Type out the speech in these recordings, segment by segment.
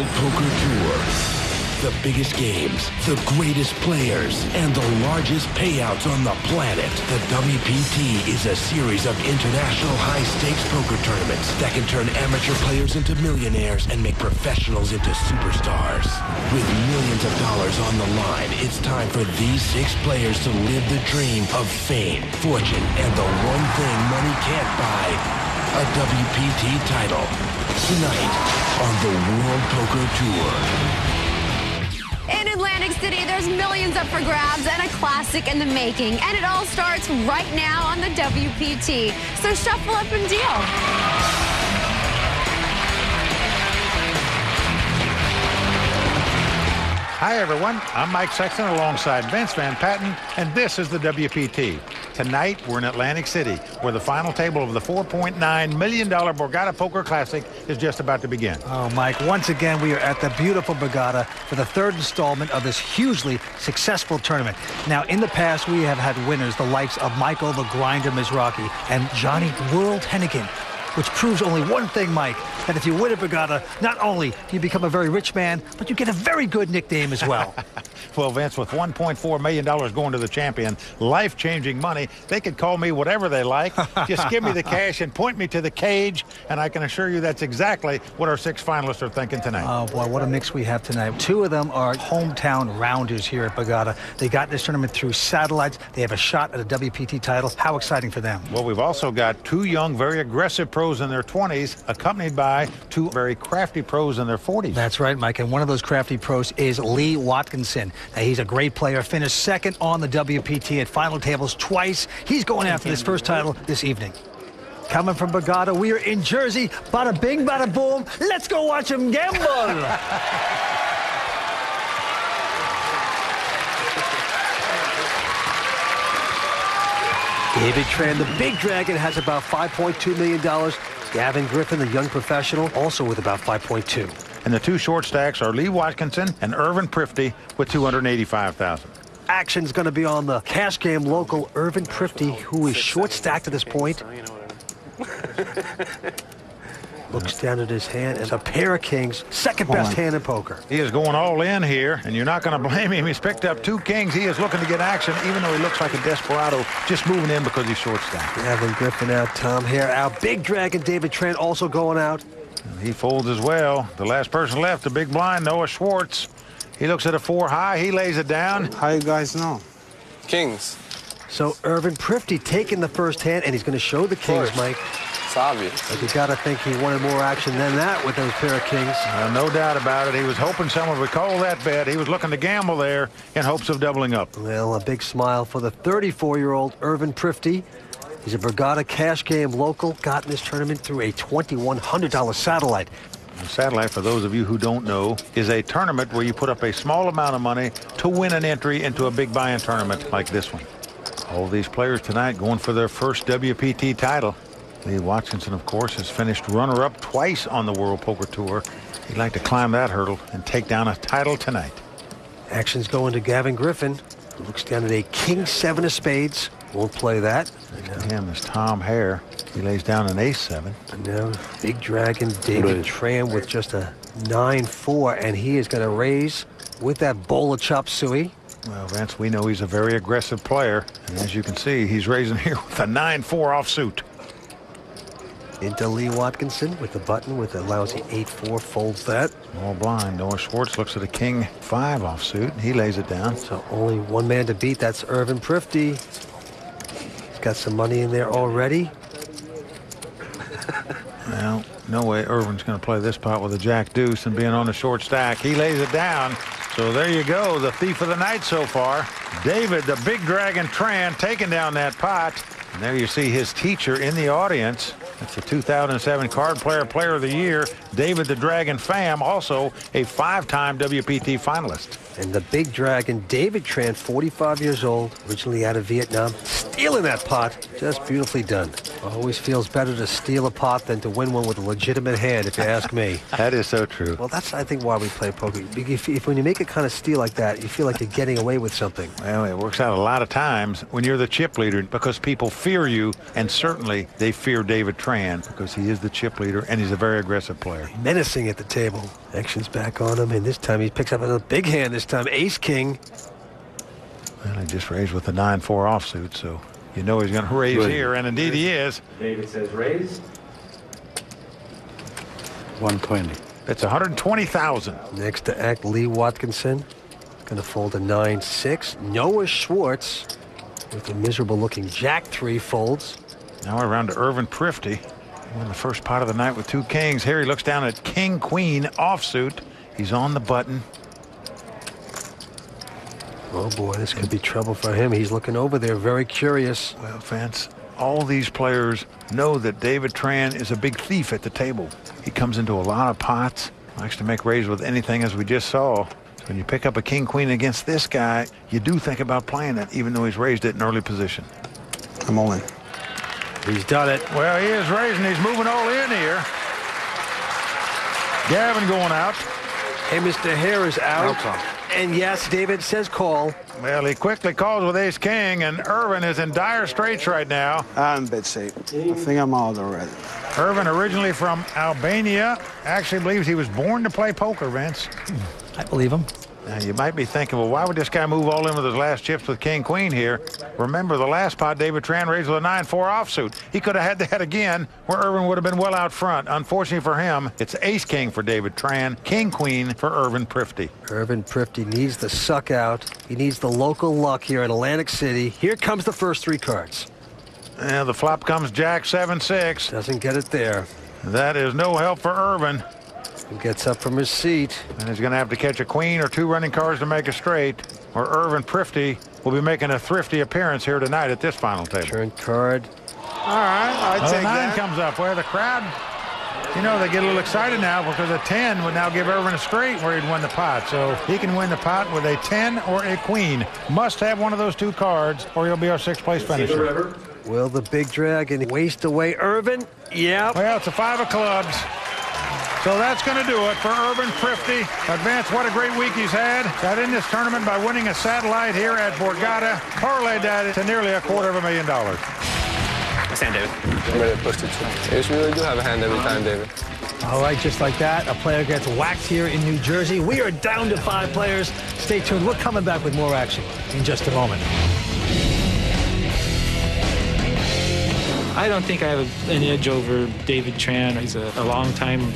World Poker Tour. The biggest games, the greatest players, and the largest payouts on the planet. The WPT is a series of international high-stakes poker tournaments that can turn amateur players into millionaires and make professionals into superstars. With millions of dollars on the line, it's time for these 6 players to live the dream of fame, fortune, and the one thing money can't buy, a WPT title. Tonight on the World Poker Tour. In Atlantic City, there's millions up for grabs and a classic in the making. And it all starts right now on the WPT. So shuffle up and deal. Hi, everyone. I'm Mike Sexton alongside Vince Van Patten, and this is the WPT. Tonight, we're in Atlantic City, where the final table of the $4.9 million Borgata Poker Classic is just about to begin. Oh, Mike, once again, we are at the beautiful Borgata for the 3rd installment of this hugely successful tournament. Now, in the past, we have had winners, the likes of Michael the Grinder Mizrachi and Johnny World Hennigan, which proves only one thing, Mike, that if you win a Borgata, not only do you become a very rich man, but you get a very good nickname as well. Well, Vince, with $1.4 million going to the champion, life-changing money, they could call me whatever they like. Just give me the cash and point me to the cage, and I can assure you that's exactly what our 6 finalists are thinking tonight. Oh, boy, what a mix we have tonight. 2 of them are hometown rounders here at Borgata. They got this tournament through satellites. They have a shot at a WPT title. How exciting for them. Well, we've also got 2 young, very aggressive pros in their 20s, accompanied by 2 very crafty pros in their 40s. That's right, Mike, and one of those crafty pros is Lee Watkinson. Now, he's a great player, finished 2nd on the WPT at final tables twice. He's going after his first title this evening. Coming from Borgata, we are in Jersey. Bada bing, bada boom. Let's go watch him gamble. David Tran, the big dragon, has about $5.2 million. Gavin Griffin, the young professional, also with about 5.2. And the 2 short stacks are Lee Watkinson and Irvin Prifty with $285,000. Action's going to be on the cash game local Irvin Prifty, who is short stacked at this point. Looks down at his hand. It's a pair of kings, 2nd best hand in poker. He is going all in here, and you're not going to blame him. He's picked up 2 kings. He is looking to get action, even though he looks like a desperado, just moving in because he's short stacked. Gavin Griffin out, Tom Hare out. Big dragon David Trent also going out. He folds as well. The last person left, the big blind, Noah Schwartz. He looks at a 4 high. He lays it down. How you guys know? Kings. So Irvin Prifty taking the first hand, and he's going to show the kings, Mike. It's obvious. But you got to think he wanted more action than that with those pair of kings. No doubt about it. He was hoping someone would call that bet. He was looking to gamble there in hopes of doubling up. Well, a big smile for the 34-year-old Irvin Prifty. He's a Borgata cash game local, got in this tournament through a $2,100 satellite. A satellite, for those of you who don't know, is a tournament where you put up a small amount of money to win an entry into a big buy-in tournament like this one. All these players tonight going for their first WPT title. Lee Watkinson, of course, has finished runner-up twice on the World Poker Tour. He'd like to climb that hurdle and take down a title tonight. Action's going to Gavin Griffin, who looks down at a king 7 of spades. Won't play that. Next to him is Tom Hare. He lays down an ace 7. And now big dragon David Tran with just a 9-4, and he is going to raise with that bowl of chop suey. Well, Vince, we know he's a very aggressive player, and as you can see, he's raising here with a 9-4 offsuit. Into Lee Watkinson with the button with a lousy 8-4, folds that. Small blind. Noah Schwartz looks at a king 5 offsuit. He lays it down. So only one man to beat. That's Irvin Prifty. He's got some money in there already. Well, no way Irvin's going to play this pot with a jack deuce and being on a short stack. He lays it down. So there you go, the thief of the night so far. David, the big dragon Tran, taking down that pot. And there you see his teacher in the audience. That's the 2007 Card Player of the Year, David the Dragon Pham, also a 5-time WPT finalist. And the big dragon, David Tran, 45 years old, originally out of Vietnam, stealing that pot. Just beautifully done. Always feels better to steal a pot than to win one with a legitimate hand, if you ask me. That is so true. Well, that's, I think, why we play poker. If when you make a kind of steal like that, you feel like you're getting away with something. Well, it works out a lot of times when you're the chip leader because people fear you, and certainly they fear David Tran. Tran because he is the chip leader and he's a very aggressive player. Menacing at the table. Action's back on him, and this time he picks up another big hand. This time, ace-king. Well, he just raised with the 9-4 offsuit, so you know he's going to raise here, and indeed he is. David says raise. 120. It's 120,000. Next to act, Lee Watkinson. Going to fold a 9-6. Noah Schwartz with a miserable-looking Jack-3 folds. Now we're around to Irvin Prifty. Won the first pot of the night with 2 kings. Here he looks down at King-Queen offsuit. He's on the button. Oh, boy, this could be trouble for him. He's looking over there, very curious. Well, Vince, all these players know that David Tran is a big thief at the table. He comes into a lot of pots, likes to make raises with anything, as we just saw. So when you pick up a king-queen against this guy, you do think about playing it, even though he's raised it in early position. I'm all in. He's done it. Well, he is raising. He's moving all in here. Gavin going out. Hey, Mr. Hare is out. And yes, David says call. Well, he quickly calls with ace-king, and Irvin is in dire straits right now. I'm bet safe. I think I'm out already. Irvin, originally from Albania, actually believes he was born to play poker, Vince. I believe him. Now, you might be thinking, well, why would this guy move all in with his last chips with king-queen here? Remember, the last pot, David Tran raised with a 9-4 offsuit. He could have had that again, where Irvin would have been well out front. Unfortunately for him, it's ace-king for David Tran, king-queen for Irvin Prifty. Irvin Prifty needs the suck out. He needs the local luck here in Atlantic City. Here comes the first 3 cards. And the flop comes Jack 7-6. Doesn't get it there. That is no help for Irvin. He gets up from his seat. And he's going to have to catch a queen or 2 running cards to make a straight, or Irvin Prifty will be making a thrifty appearance here tonight at this final table. Turn card. All right, I take 9 that. comes up where the crowd, you know, they get a little excited now because a 10 would now give Irvin a straight where he'd win the pot. So he can win the pot with a 10 or a queen. Must have one of those 2 cards or he'll be our 6th place finisher. Will the big dragon waste away Irvin? Yeah. Well, it's a 5 of clubs. So that's going to do it for Irvin Prifty. Advance, what a great week he's had. Got in this tournament by winning a satellite here at Borgata. Parlayed that to nearly $250,000. Nice hand, David. I'm ready to push the 2. You really do have a hand every time, David. All right, just like that, a player gets whacked here in New Jersey. We are down to 5 players. Stay tuned. We're coming back with more action in just a moment. I don't think I have an edge over David Tran. He's a long-time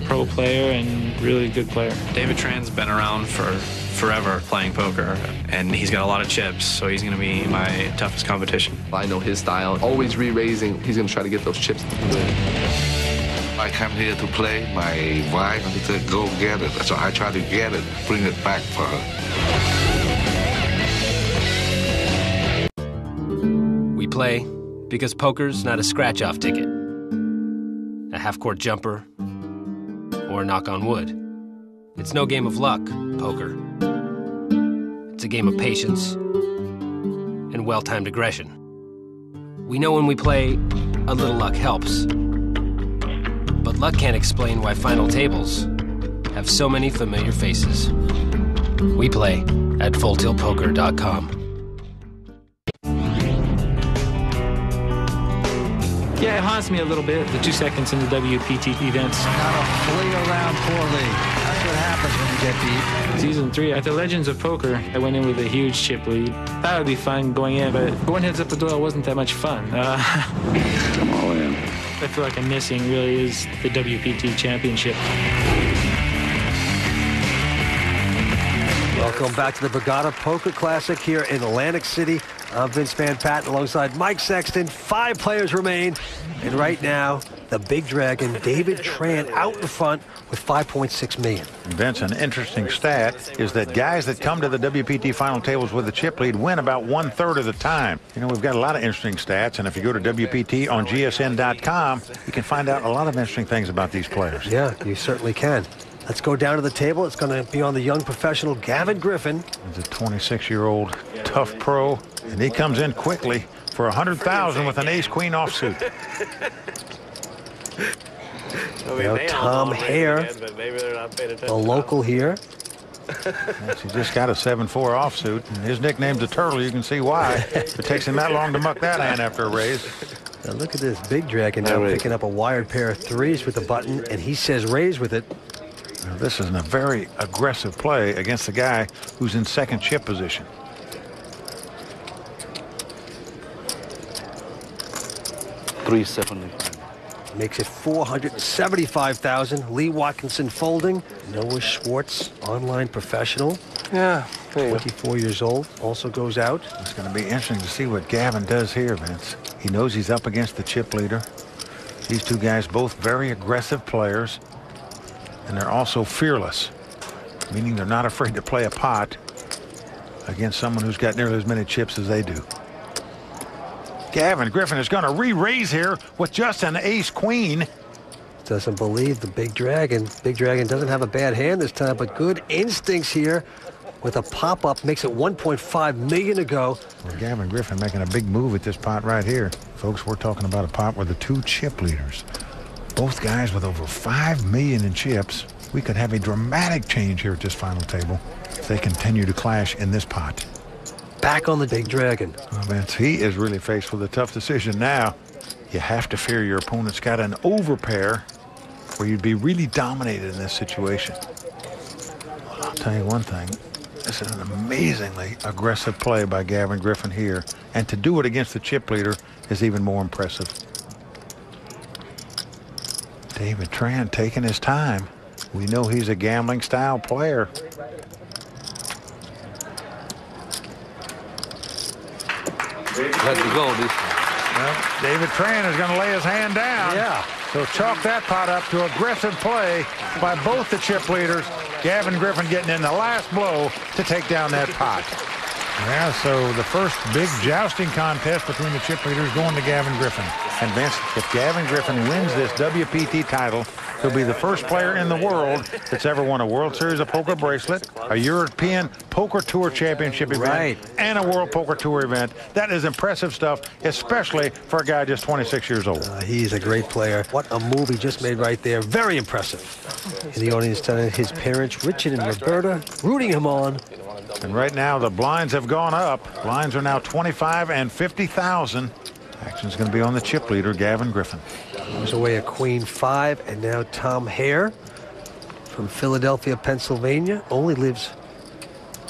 pro player and really good player. David Tran's been around for forever playing poker, and he's got a lot of chips, so he's going to be my toughest competition. I know his style, always re-raising. He's going to try to get those chips. I come here to play. My wife said, go get it. So I try to get it, bring it back for her. We play because poker's not a scratch-off ticket, a half-court jumper, or a knock on wood. It's no game of luck, poker. It's a game of patience and well-timed aggression. We know when we play, a little luck helps. But luck can't explain why final tables have so many familiar faces. We play at FullTiltPoker.com. Yeah, it haunts me a little bit, the 2 seconds in the WPT events. Gotta flee around poorly. That's what happens when you get beat. Season 3, at the Legends of Poker, I went in with a huge chip lead. Thought it would be fun going in, but going heads up the door wasn't that much fun. I'm all in. I feel like I'm missing really is the WPT championship. Welcome back to the Borgata Poker Classic here in Atlantic City. I'm Vince Van Patten alongside Mike Sexton. 5 players remain. And right now, the big dragon, David Tran, out in front with $5.6 million. Vince, an interesting stat is that guys that come to the WPT final tables with a chip lead win about 1/3 of the time. You know, we've got a lot of interesting stats, and if you go to WPT on GSN.com, you can find out a lot of interesting things about these players. Yeah, you certainly can. Let's go down to the table. It's going to be on the young professional, Gavin Griffin. He's a 26-year-old tough pro, and he comes in quickly for $100,000 with an ace-queen offsuit. Now Tom Hare, a local here. Yes, he just got a 7-4 offsuit. And his nickname's a turtle. You can see why. It takes him that long to muck that hand after a raise. Now look at this big dragon now picking up a wired pair of threes with the button, and he says raise with it. Now, this is a very aggressive play against the guy who's in second chip position. $375. Makes it $475,000. Lee Watkinson folding. Noah Schwartz, online professional. Yeah, 24 years old, also goes out. It's going to be interesting to see what Gavin does here, Vince. He knows he's up against the chip leader. These two guys both very aggressive players, and they're also fearless, meaning they're not afraid to play a pot against someone who's got nearly as many chips as they do. Gavin Griffin is going to re-raise here with just an ace-queen. Doesn't believe the big dragon. Big dragon doesn't have a bad hand this time, but good instincts here with a pop-up. Makes it $1.5 million to go. Well, Gavin Griffin making a big move at this pot right here. Folks, we're talking about a pot with the two chip leaders. Both guys with over $5 million in chips. We could have a dramatic change here at this final table if they continue to clash in this pot. Back on the big dragon. Well, Vince, he is really faced with a tough decision now. You have to fear your opponent's got an overpair where you'd be really dominated in this situation. Well, I'll tell you one thing. This is an amazingly aggressive play by Gavin Griffin here. And to do it against the chip leader is even more impressive. David Tran taking his time. We know he's a gambling style player. Let me go this one. Well, David Tran is going to lay his hand down. Yeah. So chalk that pot up to aggressive play by both the chip leaders. Gavin Griffin getting in the last blow to take down that pot. Yeah, so the first big jousting contest between the chip leaders going to Gavin Griffin. And Vince, if Gavin Griffin wins this WPT title, he'll be the first player in the world that's ever won a World Series of Poker bracelet, a European Poker Tour Championship event, and a World Poker Tour event. That is impressive stuff, especially for a guy just 26 years old. He's a great player. What a move he just made right there. Very impressive. In the audience tonight, his parents, Richard and Roberta, rooting him on. And right now, the blinds have gone up. Blinds are now 25 and 50,000. Action's going to be on the chip leader, Gavin Griffin. Moves away a queen 5, and now Tom Hare from Philadelphia, Pennsylvania. Only lives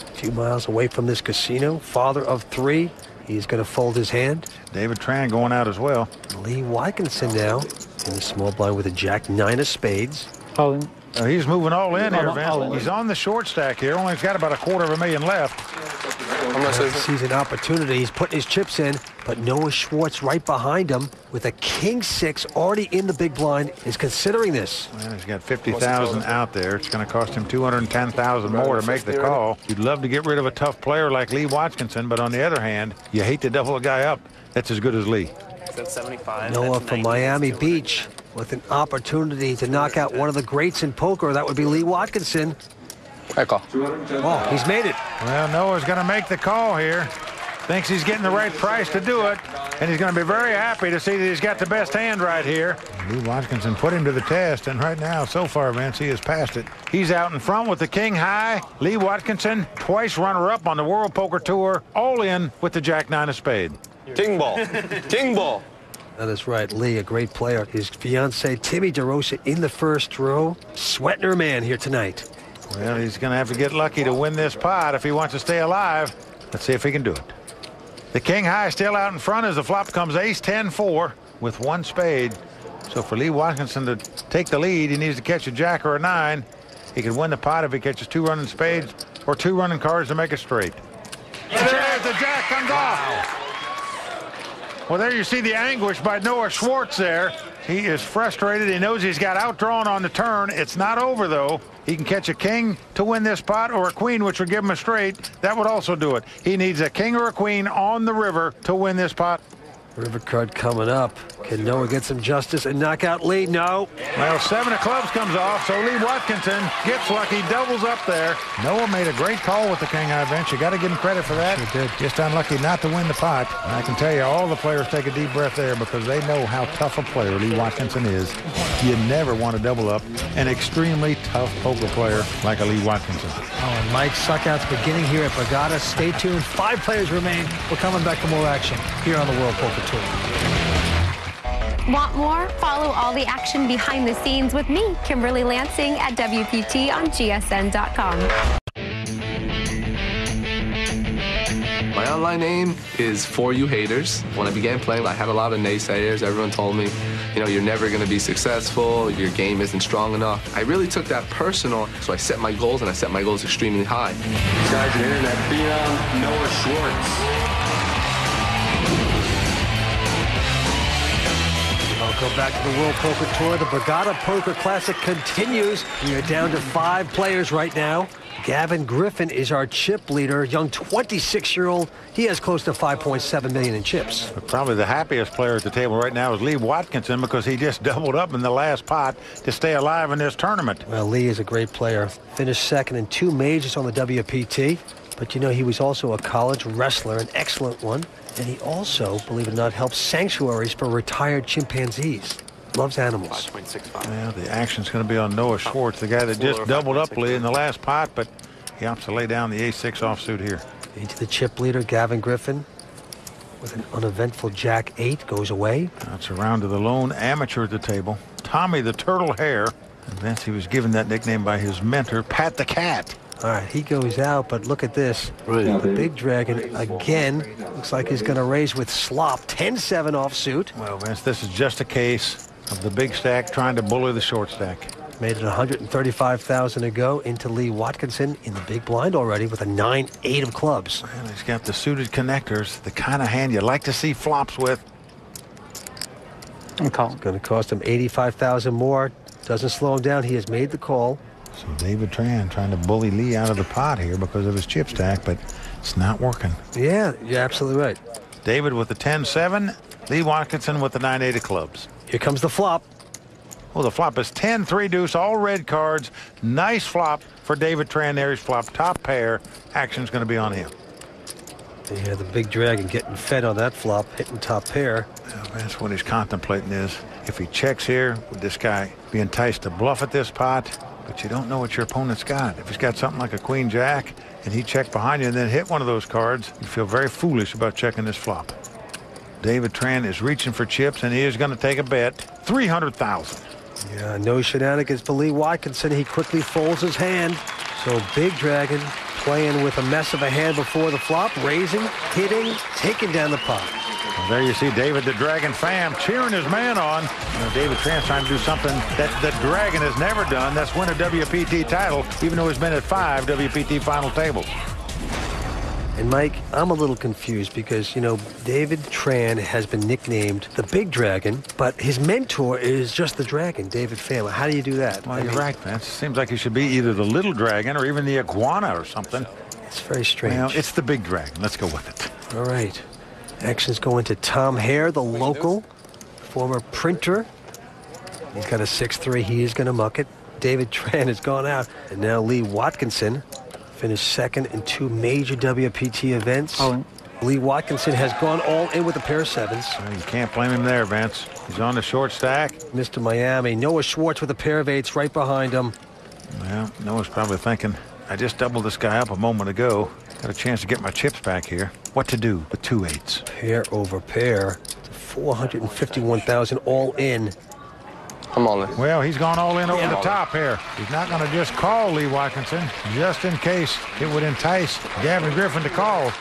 a few miles away from this casino. Father of 3. He's going to fold his hand. David Tran going out as well. Lee Watkinson now in the small blind with a jack 9 of spades. Calling. He's moving all in here, Vince. He's on the short stack here. Only got about $250,000 left. Sees an opportunity. He's putting his chips in, but Noah Schwartz right behind him with a king 6 already in the big blind is considering this. Well, he's got 50,000 out there. It's going to cost him 210,000 more to make the call. You'd love to get rid of a tough player like Lee Watkinson, but on the other hand, you hate to double a guy up that's as good as Lee. That's 75. Noah from Miami Beach with an opportunity to knock out one of the greats in poker. That would be Lee Watkinson. I call. Oh, he's made it. Well, Noah's going to make the call here. Thinks he's getting the right price to do it. And he's going to be very happy to see that he's got the best hand right here. Lee Watkinson put him to the test. And right now, so far, Vince, he has passed it. He's out in front with the king high. Lee Watkinson, twice runner-up on the World Poker Tour. All in with the jack 9 of spade. King ball. King ball. That is right. Lee, a great player. His fiancee, Timmy DeRosa, in the first row. Sweating her man here tonight. Well, he's going to have to get lucky to win this pot if he wants to stay alive. Let's see if he can do it. The king high still out in front as the flop comes ace 10-4 with 1 spade. So for Lee Watkinson to take the lead, he needs to catch a jack or a 9. He could win the pot if he catches 2 running spades or 2 running cards to make it straight. There's the jack comes off. Well, there you see the anguish by Noah Schwartz there. He is frustrated. He knows he's got outdrawn on the turn. It's not over, though. He can catch a king to win this pot or a queen, which would give him a straight. That would also do it. He needs a king or a queen on the river to win this pot. River card coming up. Can Noah get some justice and knock out Lee? No. Well, 7 of clubs comes off, so Lee Watkinson gets lucky, doubles up there. Noah made a great call with the king high bench. You got to give him credit for that. Sure did. Just unlucky not to win the pot. And I can tell you, all the players take a deep breath there because they know how tough a player Lee Watkinson is. You never want to double up an extremely tough poker player like a Lee Watkinson. Oh, and Mike Suckout's beginning here at Borgata. Stay tuned. 5 players remain. We're coming back for more action here on the World Poker Tour. Want more? Follow all the action behind the scenes with me, Kimberly Lansing, at WPT on GSN.com. My online name is For You Haters. When I began playing, I had a lot of naysayers. Everyone told me, you know, you're never going to be successful, your game isn't strong enough. I really took that personal, so I set my goals, and I set my goals extremely high. This guy's an internet phenom, Noah Schwartz. Welcome back to the World Poker Tour. The Borgata Poker Classic continues. We are down to 5 players right now. Gavin Griffin is our chip leader, young 26-year-old. He has close to $5.7 million in chips. But probably the happiest player at the table right now is Lee Watkinson, because he just doubled up in the last pot to stay alive in this tournament. Well, Lee is a great player. Finished second in 2 majors on the WPT. But, you know, he was also a college wrestler, an excellent one. And he also, believe it or not, helps sanctuaries for retired chimpanzees. Loves animals. Well, the action's going to be on Noah Schwartz, the guy that just doubled up Lee in the last pot, but he opts to lay down the ace-6 offsuit here. Into the chip leader, Gavin Griffin, with an uneventful Jack-8, goes away. That's around to the lone amateur at the table, Tommy the Turtle Hare. And Vince, he was given that nickname by his mentor, Pat the Cat. All right, he goes out, but look at this. The Big Dragon, again, looks like he's going to raise with slop. 10-7 offsuit. Well, Vince, this is just a case of the big stack trying to bully the short stack. Made it 135,000 to go into Lee Watkinson in the big blind already with a 9-8 of clubs. Well, he's got the suited connectors, the kind of hand you like to see flops with. It's going to cost him 85,000 more. Doesn't slow him down. He has made the call. So David Tran trying to bully Lee out of the pot here because of his chip stack, but it's not working. Yeah, you're absolutely right. David with the 10-7, Lee Watkinson with the 9-8 of clubs. Here comes the flop. Well, the flop is 10-3 deuce, all red cards. Nice flop for David Tran there. He's flop top pair. Action's going to be on him. Yeah, the Big Dragon getting fed on that flop, hitting top pair. Well, that's what he's contemplating is, if he checks here, would this guy be enticed to bluff at this pot? But you don't know what your opponent's got. If he's got something like a Queen Jack and he checked behind you and then hit one of those cards, you feel very foolish about checking this flop. David Tran is reaching for chips, and he is going to take a bet. 300,000. Yeah, no shenanigans for Lee Watkinson. He quickly folds his hand. So Big Dragon playing with a mess of a hand before the flop, raising, hitting, taking down the pot. Well, there you see David the Dragon fam cheering his man on. You know, David Tran's trying to do something that the Dragon has never done. That's win a WPT title, even though he's been at 5 WPT final tables. And Mike, I'm a little confused because, you know, David Tran has been nicknamed the Big Dragon, but his mentor is just the Dragon, David Pham. How do you do that? Well, you're right, Vance. It seems like he should be either the Little Dragon or even the Iguana or something. It's very strange. Well, it's the Big Dragon. Let's go with it. All right. Action's going to Tom Hare, the local, former printer. He's got a 6-3. He is going to muck it. David Tran has gone out. And now Lee Watkinson finished second in 2 major WPT events. Lee Watkinson has gone all in with a pair of 7s. Well, you can't blame him there, Vance. He's on the short stack. Mr. Miami. Noah Schwartz with a pair of 8s right behind him. Well, Noah's probably thinking, I just doubled this guy up a moment ago. Got a chance to get my chips back here. What to do with 2 8s? Pair over pair. 451,000 all in. I'm all in. Well, he's gone all in over the top here. He's not going to just call Lee Watkinson, just in case it would entice Gavin Griffin to call.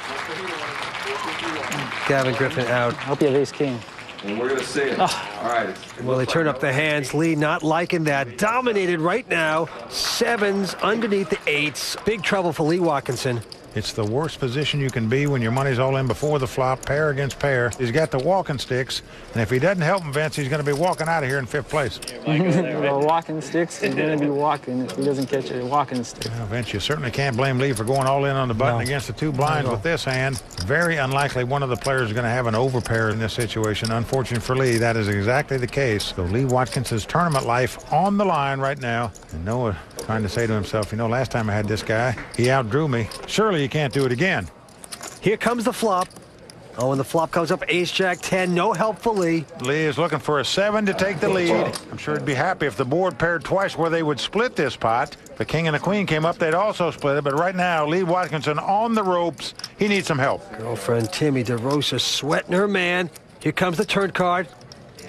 Gavin Griffin out. I hope you have ace-king. And we're going to see it. All right. Well, they turn up the hands. Lee not liking that. Dominated right now. 7s underneath the 8s. Big trouble for Lee Watkinson. It's the worst position you can be when your money's all in before the flop, pair against pair. He's got the walking sticks, and if he doesn't help him, Vince, he's going to be walking out of here in 5th place. Well, walking sticks, he's going to be walking if he doesn't catch a walking stick. Well, Vince, you certainly can't blame Lee for going all in on the button against the 2 blinds with this hand. Very unlikely one of the players is going to have an overpair in this situation. Unfortunate for Lee, that is exactly the case. So Lee Watkinson's tournament life on the line right now. And Noah trying to say to himself, you know, last time I had this guy, he outdrew me. Surely you can't do it again. Here comes the flop. Oh, and the flop comes up ace-jack 10. No help for Lee. Lee is looking for a 7 to take the lead. I'm sure he'd be happy if the board paired twice where they would split this pot. The king and the queen came up, they'd also split it. But right now, Lee Watkinson on the ropes. He needs some help. Girlfriend Timmy DeRosa sweating her man. Here comes the turn card.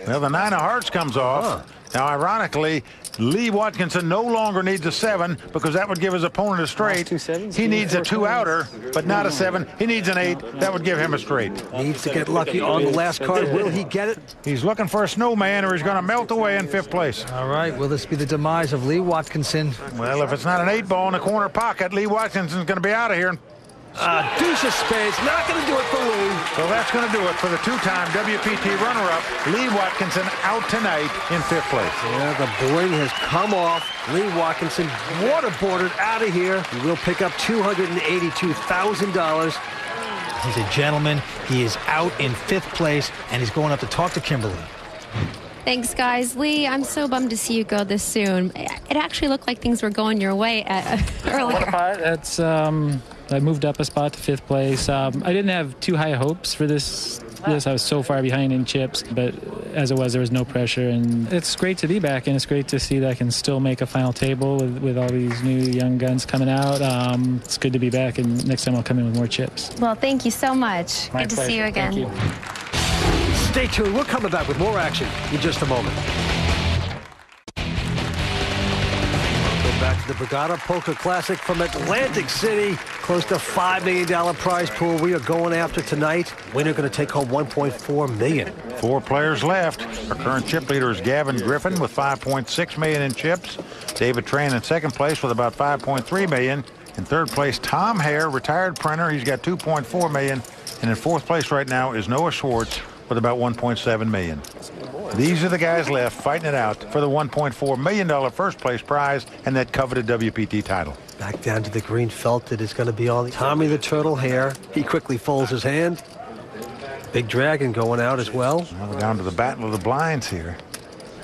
Well, the 9 of hearts comes off. Now, ironically, Lee Watkinson no longer needs a 7 because that would give his opponent a straight. He needs a 2-outer, but not a 7. He needs an 8. That would give him a straight. Needs to get lucky on the last card. Will he get it? He's looking for a snowman or he's going to melt away in 5th place. All right, will this be the demise of Lee Watkinson? Well, if it's not an 8 ball in the corner pocket, Lee Watkinson's going to be out of here. Deuce of spades, not going to do it for Lee. So that's going to do it for the 2-time WPT runner-up, Lee Watkinson, out tonight in 5th place. Yeah, the bling has come off. Lee Watkinson waterboarded out of here. He will pick up $282,000. He's a gentleman. He is out in 5th place, and he's going up to talk to Kimberly. Thanks, guys. Lee, I'm so bummed to see you go this soon. It actually looked like things were going your way earlier. That's I moved up a spot to 5th place. I didn't have too high hopes for this. I was so far behind in chips, but as it was, there was no pressure, and it's great to be back, and it's great to see that I can still make a final table with all these new young guns coming out. It's good to be back, and next time I'll come in with more chips. Well, thank you so much. My Good to pleasure. see you again. Thank you. Stay tuned. We're coming back with more action in just a moment. Back to the Borgata Poker Classic from Atlantic City. Close to $5 million prize pool we are going after tonight. Winner going to take home $1.4 million. 4 players left. Our current chip leader is Gavin Griffin with $5.6 million in chips. David Tran in 2nd place with about $5.3 million. In 3rd place, Tom Hare, retired printer. He's got $2.4 million. And in 4th place right now is Noah Schwartz with about $1.7 million. These are the guys left fighting it out for the $1.4 million first place prize and that coveted WPT title. Back down to the green felt that is going to be on Tommy the Turtle Hare. He quickly folds his hand. Big Dragon going out as well. Now we're down to the battle of the blinds here.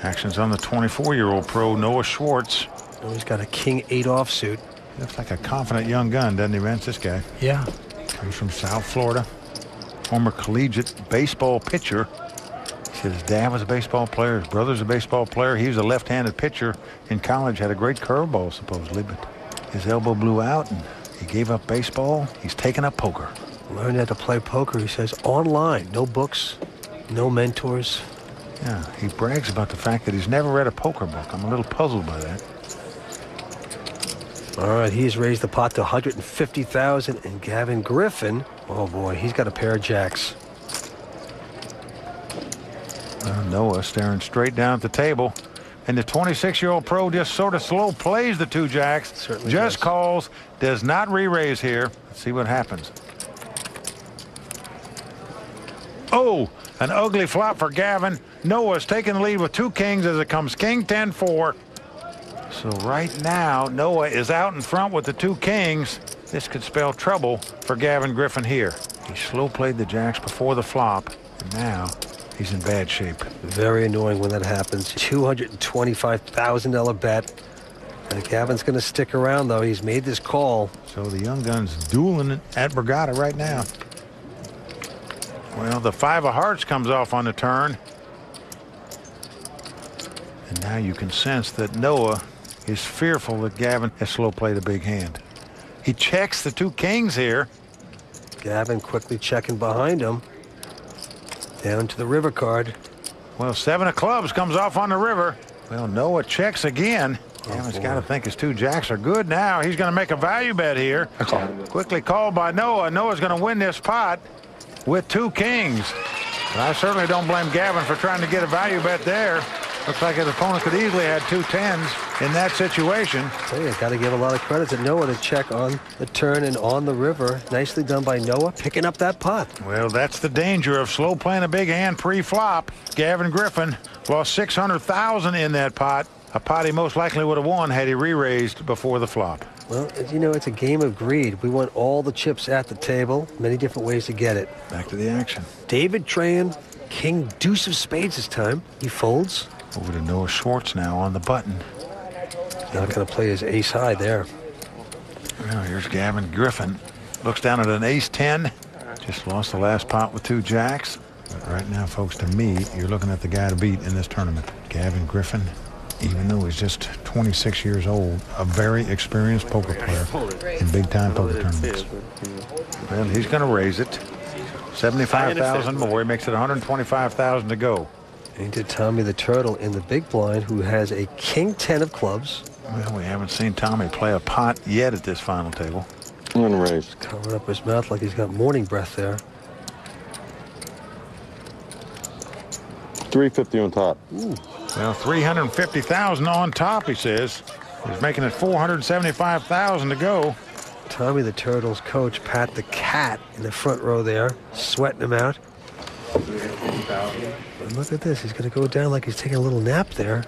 Action's on the 24-year-old pro, Noah Schwartz. Oh, he's got a King 8 offsuit. Looks like a confident young gun, doesn't he, Vince, this guy? Yeah. Comes from South Florida. Former collegiate baseball pitcher. He said his dad was a baseball player. His brother's a baseball player. He was a left-handed pitcher in college. Had a great curveball, supposedly, but his elbow blew out, and he gave up baseball. He's taken up poker. Learned how to play poker, he says, online. No books, no mentors. Yeah, he brags about the fact that he's never read a poker book. I'm a little puzzled by that. All right, he's raised the pot to $150,000, and Gavin Griffin, oh boy, he's got a pair of jacks. Noah staring straight down at the table, and the 26-year-old pro just sort of slow plays the 2 jacks. Certainly just does. calls, does not re-raise here. Let's see what happens. Oh, an ugly flop for Gavin. Noah's taking the lead with 2 kings as it comes king 10-4. So right now, Noah is out in front with the 2 kings. This could spell trouble for Gavin Griffin here. He slow played the jacks before the flop, and now he's in bad shape. Very annoying when that happens. $225,000 bet. And Gavin's going to stick around, though. He's made this call. So the young gun's dueling at Borgata right now. Well, the 5 of hearts comes off on the turn. And now you can sense that Noah is fearful that Gavin has slow played a big hand. He checks the 2 kings here. Gavin quickly checking behind him. Down to the river card. Well, 7 of clubs comes off on the river. Well, Noah checks again. Gavin's got to think his 2 jacks are good now. He's going to make a value bet here. Quickly called by Noah. Noah's going to win this pot with 2 kings. And I certainly don't blame Gavin for trying to get a value bet there. Looks like his opponent could easily have 2 10s in that situation. So you got to give a lot of credit to Noah to check on the turn and on the river. Nicely done by Noah, picking up that pot. Well, that's the danger of slow playing a big hand pre-flop. Gavin Griffin lost $600,000 in that pot. A pot he most likely would have won had he re-raised before the flop. Well, as you know, it's a game of greed. We want all the chips at the table. Many different ways to get it. Back to the action. David Tran, King Deuce of Spades this time. He folds. Over to Noah Schwartz now on the button. Not going to play his ace high there. Well, here's Gavin Griffin. Looks down at an ace 10. Just lost the last pot with 2 jacks. But right now, folks, to me, you're looking at the guy to beat in this tournament. Gavin Griffin, even though he's just 26 years old, a very experienced poker player in big-time poker tournaments. Well, he's going to raise it. $75,000 more. He makes it $125,000 to go. Into Tommy the Turtle in the big blind, who has a king 10 of clubs. Well, we haven't seen Tommy play a pot yet at this final table. I'm going to raise. Covering up his mouth like he's got morning breath there. 350 on top. Ooh. Well, 350,000 on top, he says. He's making it 475,000 to go. Tommy the Turtle's coach, Pat the Cat, in the front row there, sweating him out. And look at this. He's going to go down like he's taking a little nap there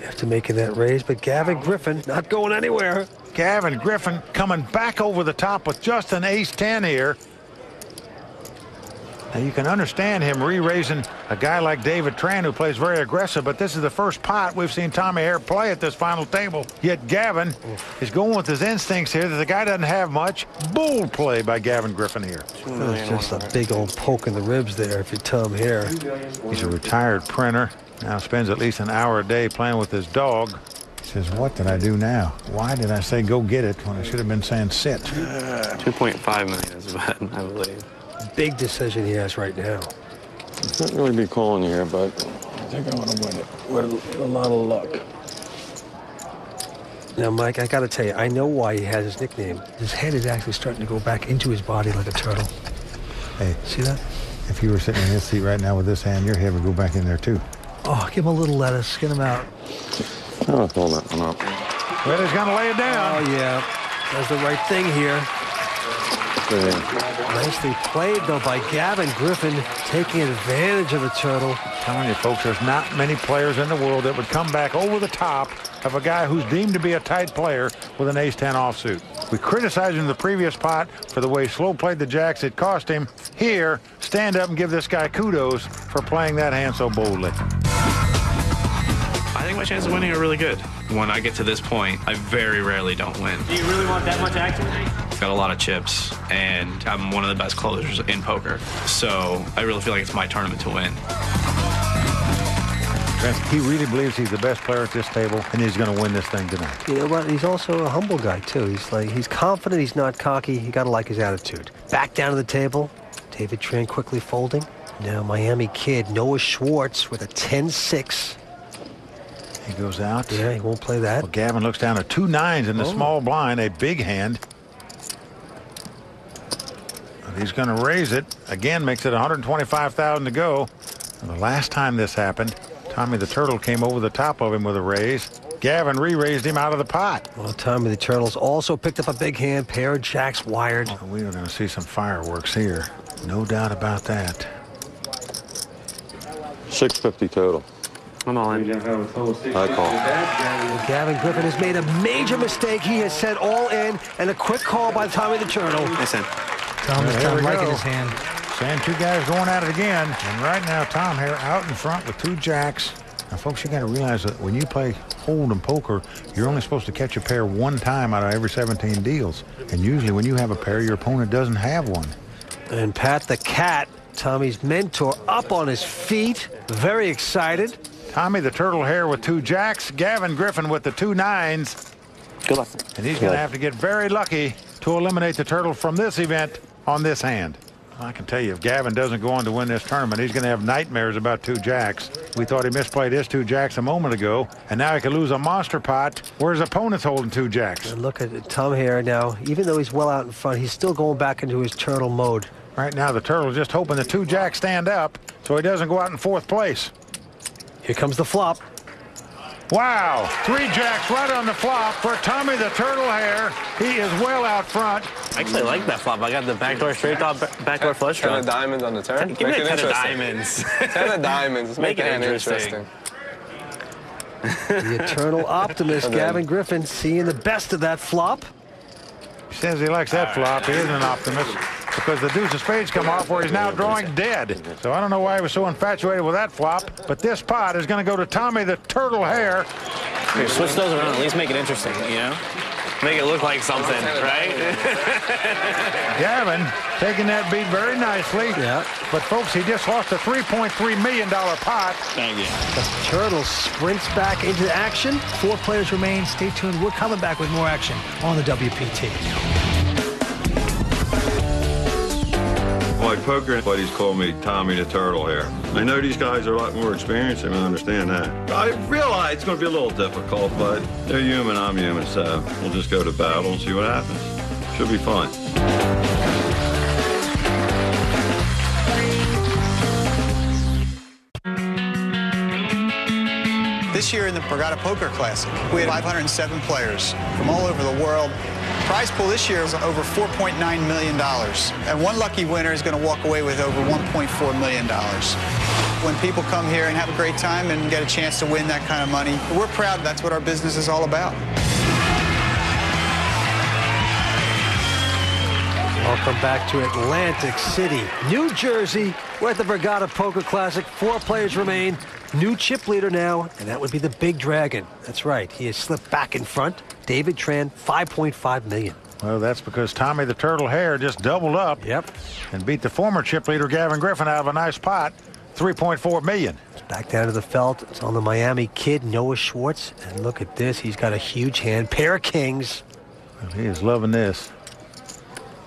after making that raise. But Gavin Griffin not going anywhere. Gavin Griffin coming back over the top with just an ace-10 here. Now, you can understand him re-raising a guy like David Tran, who plays very aggressive, but this is the first pot we've seen Tommy Hare play at this final table. Yet Gavin is going with his instincts here that the guy doesn't have much. Bold play by Gavin Griffin here. That's just a big old poke in the ribs there if you're Tom Hare. He's a retired printer. Now spends at least an hour a day playing with his dog. He says, what did I do now? Why did I say go get it when I should have been saying sit? 2.5 million is a bet, I believe. Big decision he has right now. It's not really be calling you here, but I think I want to win it with a lot of luck. Now, Mike, I got to tell you, I know why he has his nickname. His head is actually starting to go back into his body like a turtle. Hey, see that? If you were sitting in his seat right now with this hand, your head would go back in there too. Oh, give him a little lettuce. Get him out. I'm not pulling that one up. Well, he's going to lay it down. Oh, yeah. Does the right thing here. Nicely played, though, by Gavin Griffin, taking advantage of the turtle. I'm telling you, folks, there's not many players in the world that would come back over the top of a guy who's deemed to be a tight player with an ace-10 offsuit. We criticized him in the previous pot for the way he slow played the jacks. It cost him. Here, stand up and give this guy kudos for playing that hand so boldly. I think my chances of winning are really good. When I get to this point, I very rarely don't win. Do you really want that much action? I've got a lot of chips, and I'm one of the best closers in poker. So I really feel like it's my tournament to win. He really believes he's the best player at this table, and he's going to win this thing tonight. You know what? He's also a humble guy, too. He's confident. He's not cocky. You got to like his attitude. Back down to the table. David Tran quickly folding. Now Miami kid Noah Schwartz with a 10-6. He goes out. Yeah, he won't play that. Well, Gavin looks down at 2 9s in the small blind, a big hand. But he's going to raise it. Again, makes it 125,000 to go. And the last time this happened, Tommy the Turtle came over the top of him with a raise. Gavin re-raised him out of the pot. Well, Tommy the Turtle's also picked up a big hand. Pair of jacks wired. Well, we are going to see some fireworks here. No doubt about that. 650 total. I'm all in. I call. Gavin Griffin has made a major mistake. He has said all in, and a quick call by Tommy the Turtle. Listen. Tom is liking his hand. Same 2 guys going at it again. And right now, Tom Hare out in front with 2 jacks. Now, folks, you got to realize that when you play Hold'em poker, you're only supposed to catch a pair 1 time out of every 17 deals. And usually when you have a pair, your opponent doesn't have one. And Pat the Cat, Tommy's mentor, up on his feet. Very excited. Tommy the Turtle Hare with 2 jacks. Gavin Griffin with the 2 9s. Good luck. And he's going to have to get very lucky to eliminate the Turtle from this event on this hand. I can tell you, if Gavin doesn't go on to win this tournament, he's going to have nightmares about 2 jacks. We thought he misplayed his 2 jacks a moment ago, and now he could lose a monster pot where his opponent's holding 2 jacks. And look at Tom Hare now. Even though he's well out in front, he's still going back into his turtle mode. Right now, the Turtle's just hoping the 2 jacks stand up so he doesn't go out in 4th place. Here comes the flop. Wow, 3 jacks right on the flop for Tommy the Turtle Hare. He is well out front. I actually like that flop. I got the backdoor straight top, backdoor flush draw. 10 of diamonds on the turn. Give me a 10 of diamonds. 10 of diamonds. Let's make it interesting. The eternal optimist, Gavin Griffin, seeing the best of that flop. He says he likes that flop. He isn't an optimist because the deuce of spades come off where he's now drawing dead. So I don't know why he was so infatuated with that flop, but this pot is going to go to Tommy the Turtle Hare. Here, switch those around. At least make it interesting, you know? Make it look like something, right? Gavin taking that beat very nicely. Yeah. But, folks, he just lost a $3.3 million pot. Thank you. The Turtle sprints back into action. 4 players remain. Stay tuned. We're coming back with more action on the WPT. Boy, poker, buddies call me Tommy the Turtle Hair. I know these guys are a lot more experienced, and I understand that. I realize it's going to be a little difficult, but they're human, I'm human, so we'll just go to battle and see what happens. Should be fun. This year in the Borgata Poker Classic, we had 507 players from all over the world. Prize pool this year is over $4.9 million. And one lucky winner is going to walk away with over $1.4 million. When people come here and have a great time and get a chance to win that kind of money, we're proud. That's what our business is all about. Welcome back to Atlantic City, New Jersey. We're at the Borgata Poker Classic. 4 players remain. New chip leader now, and that would be the Big Dragon. That's right. He has slipped back in front. David Tran, $5.5 million. Well, that's because Tommy the Turtle Hair just doubled up. Yep. And beat the former chip leader Gavin Griffin out of a nice pot, $3.4 million. Back down to the felt. It's on the Miami kid, Noah Schwartz. And look at this. He's got a huge hand. Pair of kings. Well, he is loving this.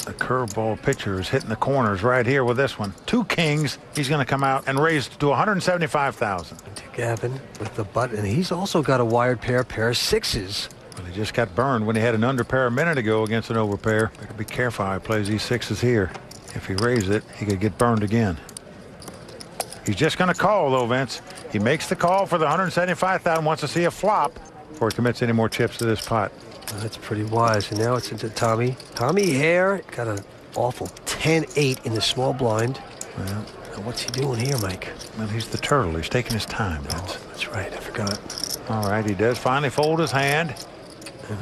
The curveball pitcher is hitting the corners right here with this one. 2 kings. He's going to come out and raise to $175,000. Gavin with the button. And he's also got a wired pair of sixes. Well, he just got burned when he had an under pair a minute ago against an over pair. Better be careful how he plays these sixes here. If he raises it, he could get burned again. He's just going to call, though, Vince. He makes the call for the $175,000. Wants to see a flop before he commits any more chips to this pot. That's pretty wise. And now it's into Tommy. Tommy Hare got an awful 10-8 in the small blind. Well, now what's he doing here, Mike? Well, he's the turtle. He's taking his time, Vince. Oh, that's right. I forgot. All right, he does finally fold his hand.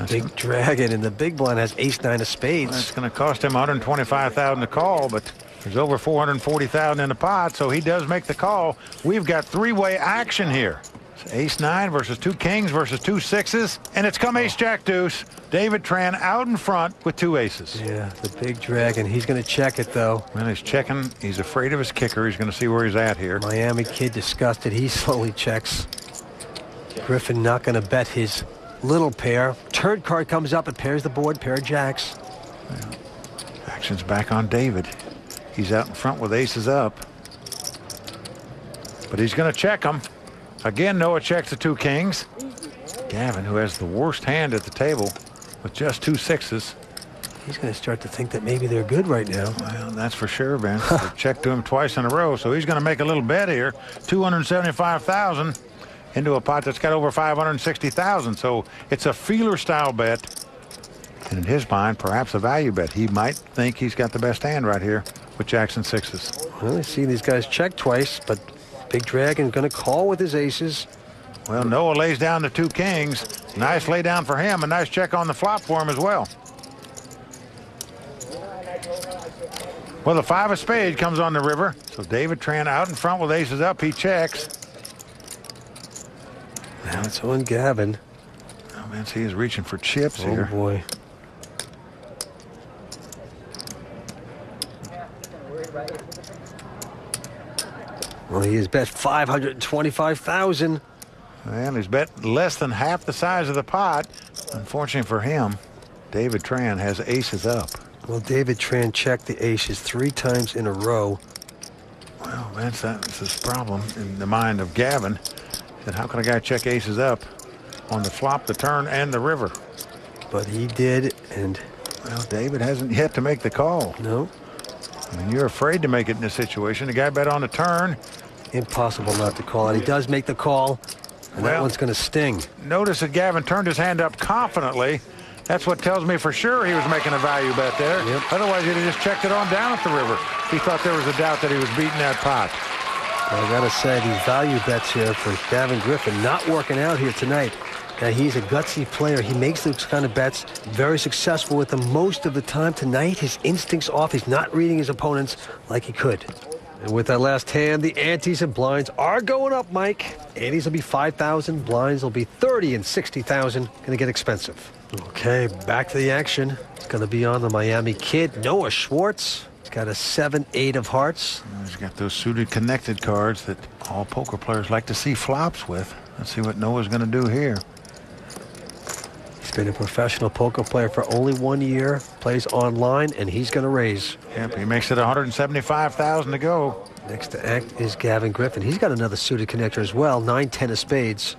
Big Dragon in the big blind has ace-9 of spades. Well, that's going to cost him $125,000 to call, but there's over $440,000 in the pot, so he does make the call. We've got 3-way action here. It's ace-9 versus 2 kings versus 2 sixes, and it's come ace-jack-deuce. David Tran out in front with 2 aces. Yeah, the Big Dragon. He's going to check it, though. Well, he's checking. He's afraid of his kicker. He's going to see where he's at here. Miami kid disgusted. He slowly checks. Griffin not going to bet his little pair. Turn card comes up and pairs the board, pair of jacks. Well, action's back on David. He's out in front with aces up. But he's going to check them. Again, Noah checks the 2 kings. Gavin, who has the worst hand at the table with just 2 sixes. He's going to start to think that maybe they're good right now. Well, that's for sure, Ben. They checked to him twice in a row, so he's going to make a little bet here. $275,000 into a pot that's got over $560,000. So it's a feeler-style bet. And in his mind, perhaps a value bet. He might think he's got the best hand right here with jacks and sixes. Well, I see these guys check twice, but Big Dragon going to call with his aces. Well, Noah lays down the 2 kings. Nice lay down for him. A nice check on the flop for him as well. Well, the 5 of spades comes on the river. So David Tran out in front with aces up. He checks. Now it's on Gavin. Oh, man, see, he's reaching for chips here. Oh, boy. Well, he has bet $525,000. Well, he's bet less than half the size of the pot. Unfortunately for him, David Tran has aces up. Well, David Tran checked the aces 3 times in a row. Well, Vince, that's his problem in the mind of Gavin. That how can a guy check aces up on the flop, the turn, and the river? But he did, and... Well, David hasn't yet to make the call. No. I mean, you're afraid to make it in this situation. The guy bet on the turn. Impossible not to call it. He does make the call, and that one's going to sting. Notice that Gavin turned his hand up confidently. That's what tells me for sure he was making a value bet there. Yep. Otherwise, he'd have just checked it on down at the river. He thought there was a doubt that he was beating that pot. Well, I got to say, these value bets here for Gavin Griffin not working out here tonight. Now, he's a gutsy player. He makes those kind of bets, very successful with them most of the time. Tonight, his instinct's off. He's not reading his opponents like he could. And with that last hand, the antes and blinds are going up, Mike. Antes will be $5,000. Blinds will be $30,000 and $60,000. Going to get expensive. Okay, back to the action. It's going to be on the Miami kid, Noah Schwartz. He's got a 7-8 of hearts. He's got those suited connected cards that all poker players like to see flops with. Let's see what Noah's going to do here. He's Been a professional poker player for only 1 year. Plays online, and he's going to raise. Yep, he makes it $175,000 to go. Next to act is Gavin Griffin. He's got another suited connector as well. 9-10 of spades.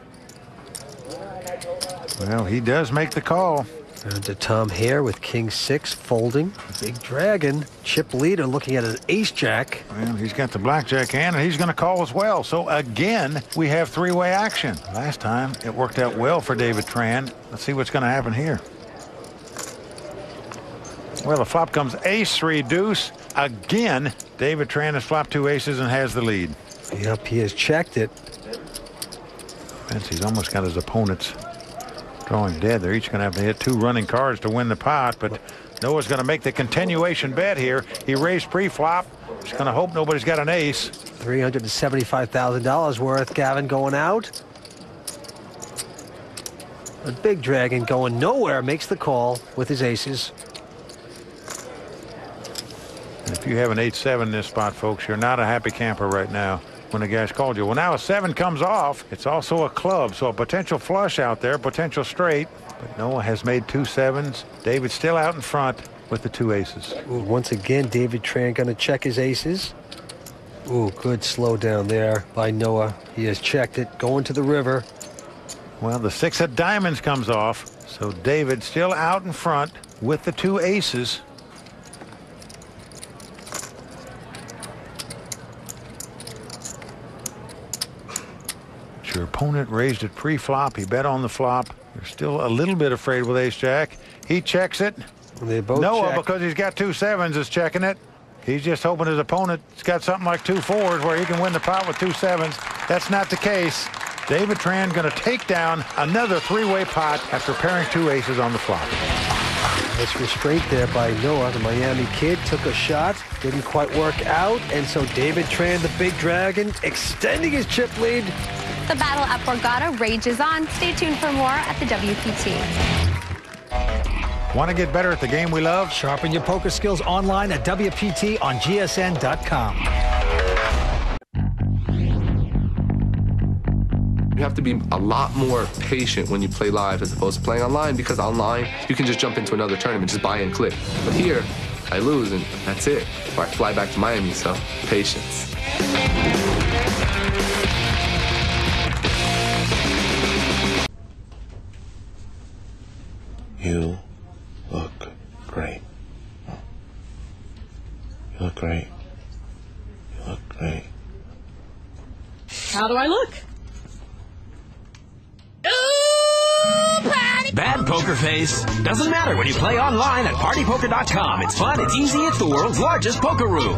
Well, he does make the call. And to Tom Hare with King-6 folding. Big Dragon, chip leader, looking at an ace-jack. Well, he's got the blackjack hand, and he's going to call as well. So again, we have three-way action. Last time, it worked out well for David Tran. Let's see what's going to happen here. Well, the flop comes ace-3 deuce. Again, David Tran has flopped two aces and has the lead. Yep, he has checked it. He's almost got his opponent's drawing dead. They're each going to have to hit two running cards to win the pot, but Noah's going to make the continuation bet here. He raised pre-flop. He's going to hope nobody's got an ace. $375,000 worth. Gavin going out. The Big Dragon going nowhere makes the call with his aces. If you have an 8-7 in this spot, folks, you're not a happy camper right now when the guy's called you. Well, now a 7 comes off. It's also a club, so a potential flush out there, potential straight. But Noah has made 2 7s. David's still out in front with the 2 aces. Ooh, once again, David Tran going to check his aces. Ooh, good slow down there by Noah. He has checked it, going to the river. Well, the 6 of diamonds comes off, so David still out in front with the 2 aces. Your opponent raised it pre-flop. He bet on the flop. You're still a little bit afraid with ace-jack. He checks it. They both Noah, check. because he's got 2 7s, is checking it. He's just hoping his opponent's got something like 2 4s where he can win the pot with 2 7s. That's not the case. David Tran going to take down another 3-way pot after pairing 2 aces on the flop. Nice restraint there by Noah. The Miami kid took a shot. Didn't quite work out. And so David Tran, the Big Dragon, extending his chip lead. The battle at Borgata rages on. Stay tuned for more at the WPT. Want to get better at the game we love? Sharpen your poker skills online at WPT on GSN.com. You have to be a lot more patient when you play live as opposed to playing online, because online you can just jump into another tournament, just buy and click. But here, I lose and that's it. Or I fly back to Miami, so patience. You look great. You look great. You look great. How do I look? Bad poker face. Doesn't matter when you play online at partypoker.com. It's fun, it's easy, it's the world's largest poker room.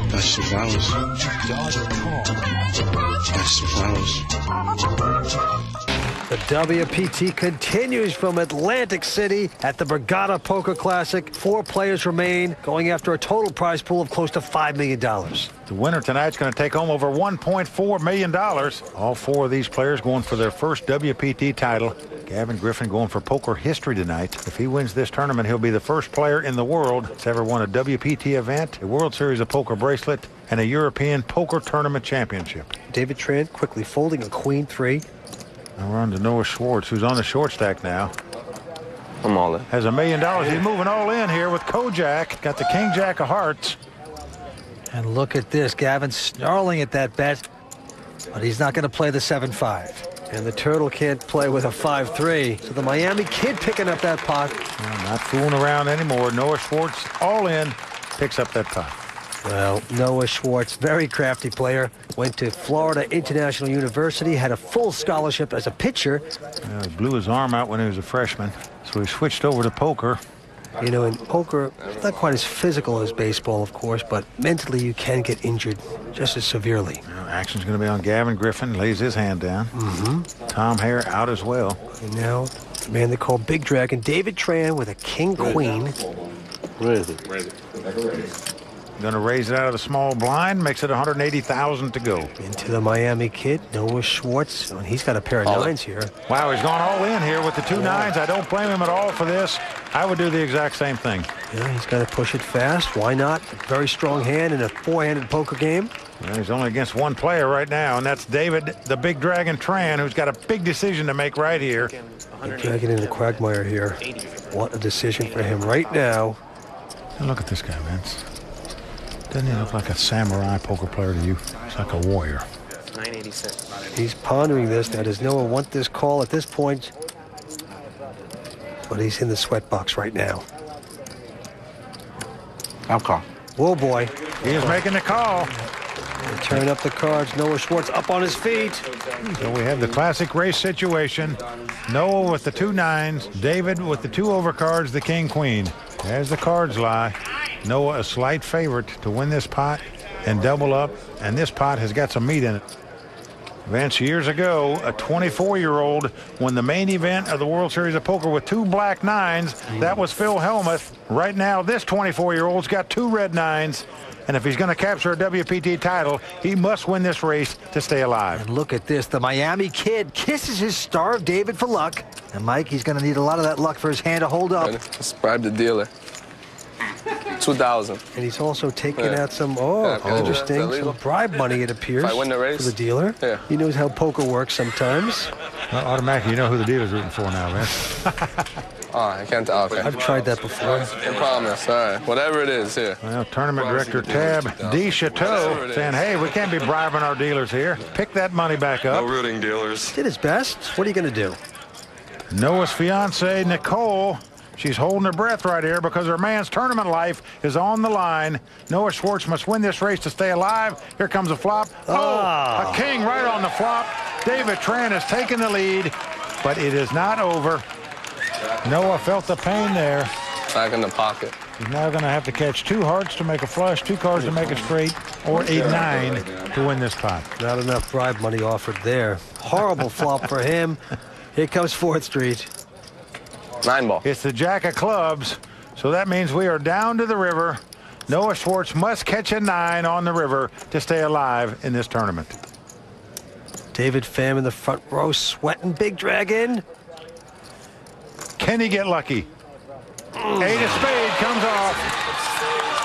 That's some flowers. That's some flowers. The WPT continues from Atlantic City at the Borgata Poker Classic. 4 players remain, going after a total prize pool of close to $5 million. The winner tonight's going to take home over $1.4 million. All 4 of these players going for their first WPT title. Gavin Griffin going for poker history tonight. If he wins this tournament, he'll be the first player in the world that's ever won a WPT event, a World Series of Poker bracelet, and a European Poker Tournament Championship. David Tran quickly folding a Queen-3. Now we're on to Noah Schwartz, who's on the short stack now. I'm all in. Has $1 million. He's moving all in here with Kojak. Got the King-Jack of hearts. And look at this. Gavin snarling at that bet, but he's not going to play the 7-5. And the Turtle can't play with a 5-3. So the Miami kid picking up that pot. Well, not fooling around anymore. Noah Schwartz, all in, picks up that pot. Well, Noah Schwartz, very crafty player, went to Florida International University, had a full scholarship as a pitcher. He blew his arm out when he was a freshman, so he switched over to poker. You know, in poker, it's not quite as physical as baseball, of course, but mentally you can get injured just as severely. Well, action's going to be on Gavin Griffin, lays his hand down. Tom Hare out as well. And now, the man they call Big Dragon, David Tran with a King-Queen. Where is it? Going to raise it out of the small blind, makes it 180,000 to go. Into the Miami kid, Noah Schwartz. Oh, he's got a pair of nines here. Wow, he's gone all in here with the 2 nines. I don't blame him at all for this. I would do the exact same thing. Yeah, he's got to push it fast. Why not? Very strong hand in a 4-handed poker game. Well, he's only against one player right now, and that's David, the Big Dragon Tran, who's got a big decision to make right here. Big Dragon in the quagmire here. What a decision for him right now. And look at this guy, Vince. Doesn't he look like a samurai poker player to you? He's like a warrior. 986. He's pondering this. Now, does Noah want this call at this point? But he's in the sweat box right now. I'll call. Whoa, boy. He is making the call. They turn up the cards. Noah Schwartz up on his feet. So we have the classic race situation. Noah with the 2 nines. David with the 2 overcards, the king, queen. As the cards lie, Noah a slight favorite to win this pot and double up. And this pot has got some meat in it. Vince, years ago, a 24-year-old won the main event of the World Series of Poker with 2 black 9s. That was Phil Hellmuth. Right now, this 24-year-old's got 2 red 9s. And if he's going to capture a WPT title, he must win this race to stay alive. And look at this. The Miami kid kisses his star of David for luck. And Mike, he's going to need a lot of that luck for his hand to hold up. Let's bribe the dealer. 2,000. And he's also taking out some, interesting, some bribe money, it appears, if I win the race, for the dealer. Yeah. He knows how poker works sometimes. Well, automatically, you know who the dealer's rooting for now, Vince. I can't tell. Okay. I've tried that before. I promise. All right. Whatever it is, here. Well, Tournament Director Tab D. Chateau saying, hey, we can't be bribing our dealers here. Pick that money back up. No rooting dealers. Did his best. What are you going to do? Noah's fiance, Nicole, she's holding her breath right here because her man's tournament life is on the line. Noah Schwartz must win this race to stay alive. Here comes a flop. A king right on the flop. David Tran has taken the lead, but it is not over. Noah felt the pain there. Back in the pocket. He's now going to have to catch 2 hearts to make a flush, 2 cards to make it straight, or a 9 to win this pot. Not enough bribe money offered there. Horrible flop for him. Here comes 4th Street. 9 ball. It's the jack of clubs, so that means we are down to the river. Noah Schwartz must catch a 9 on the river to stay alive in this tournament. David Pham in the front row, sweating. Big Dragon. Can he get lucky? 8 of spade comes off.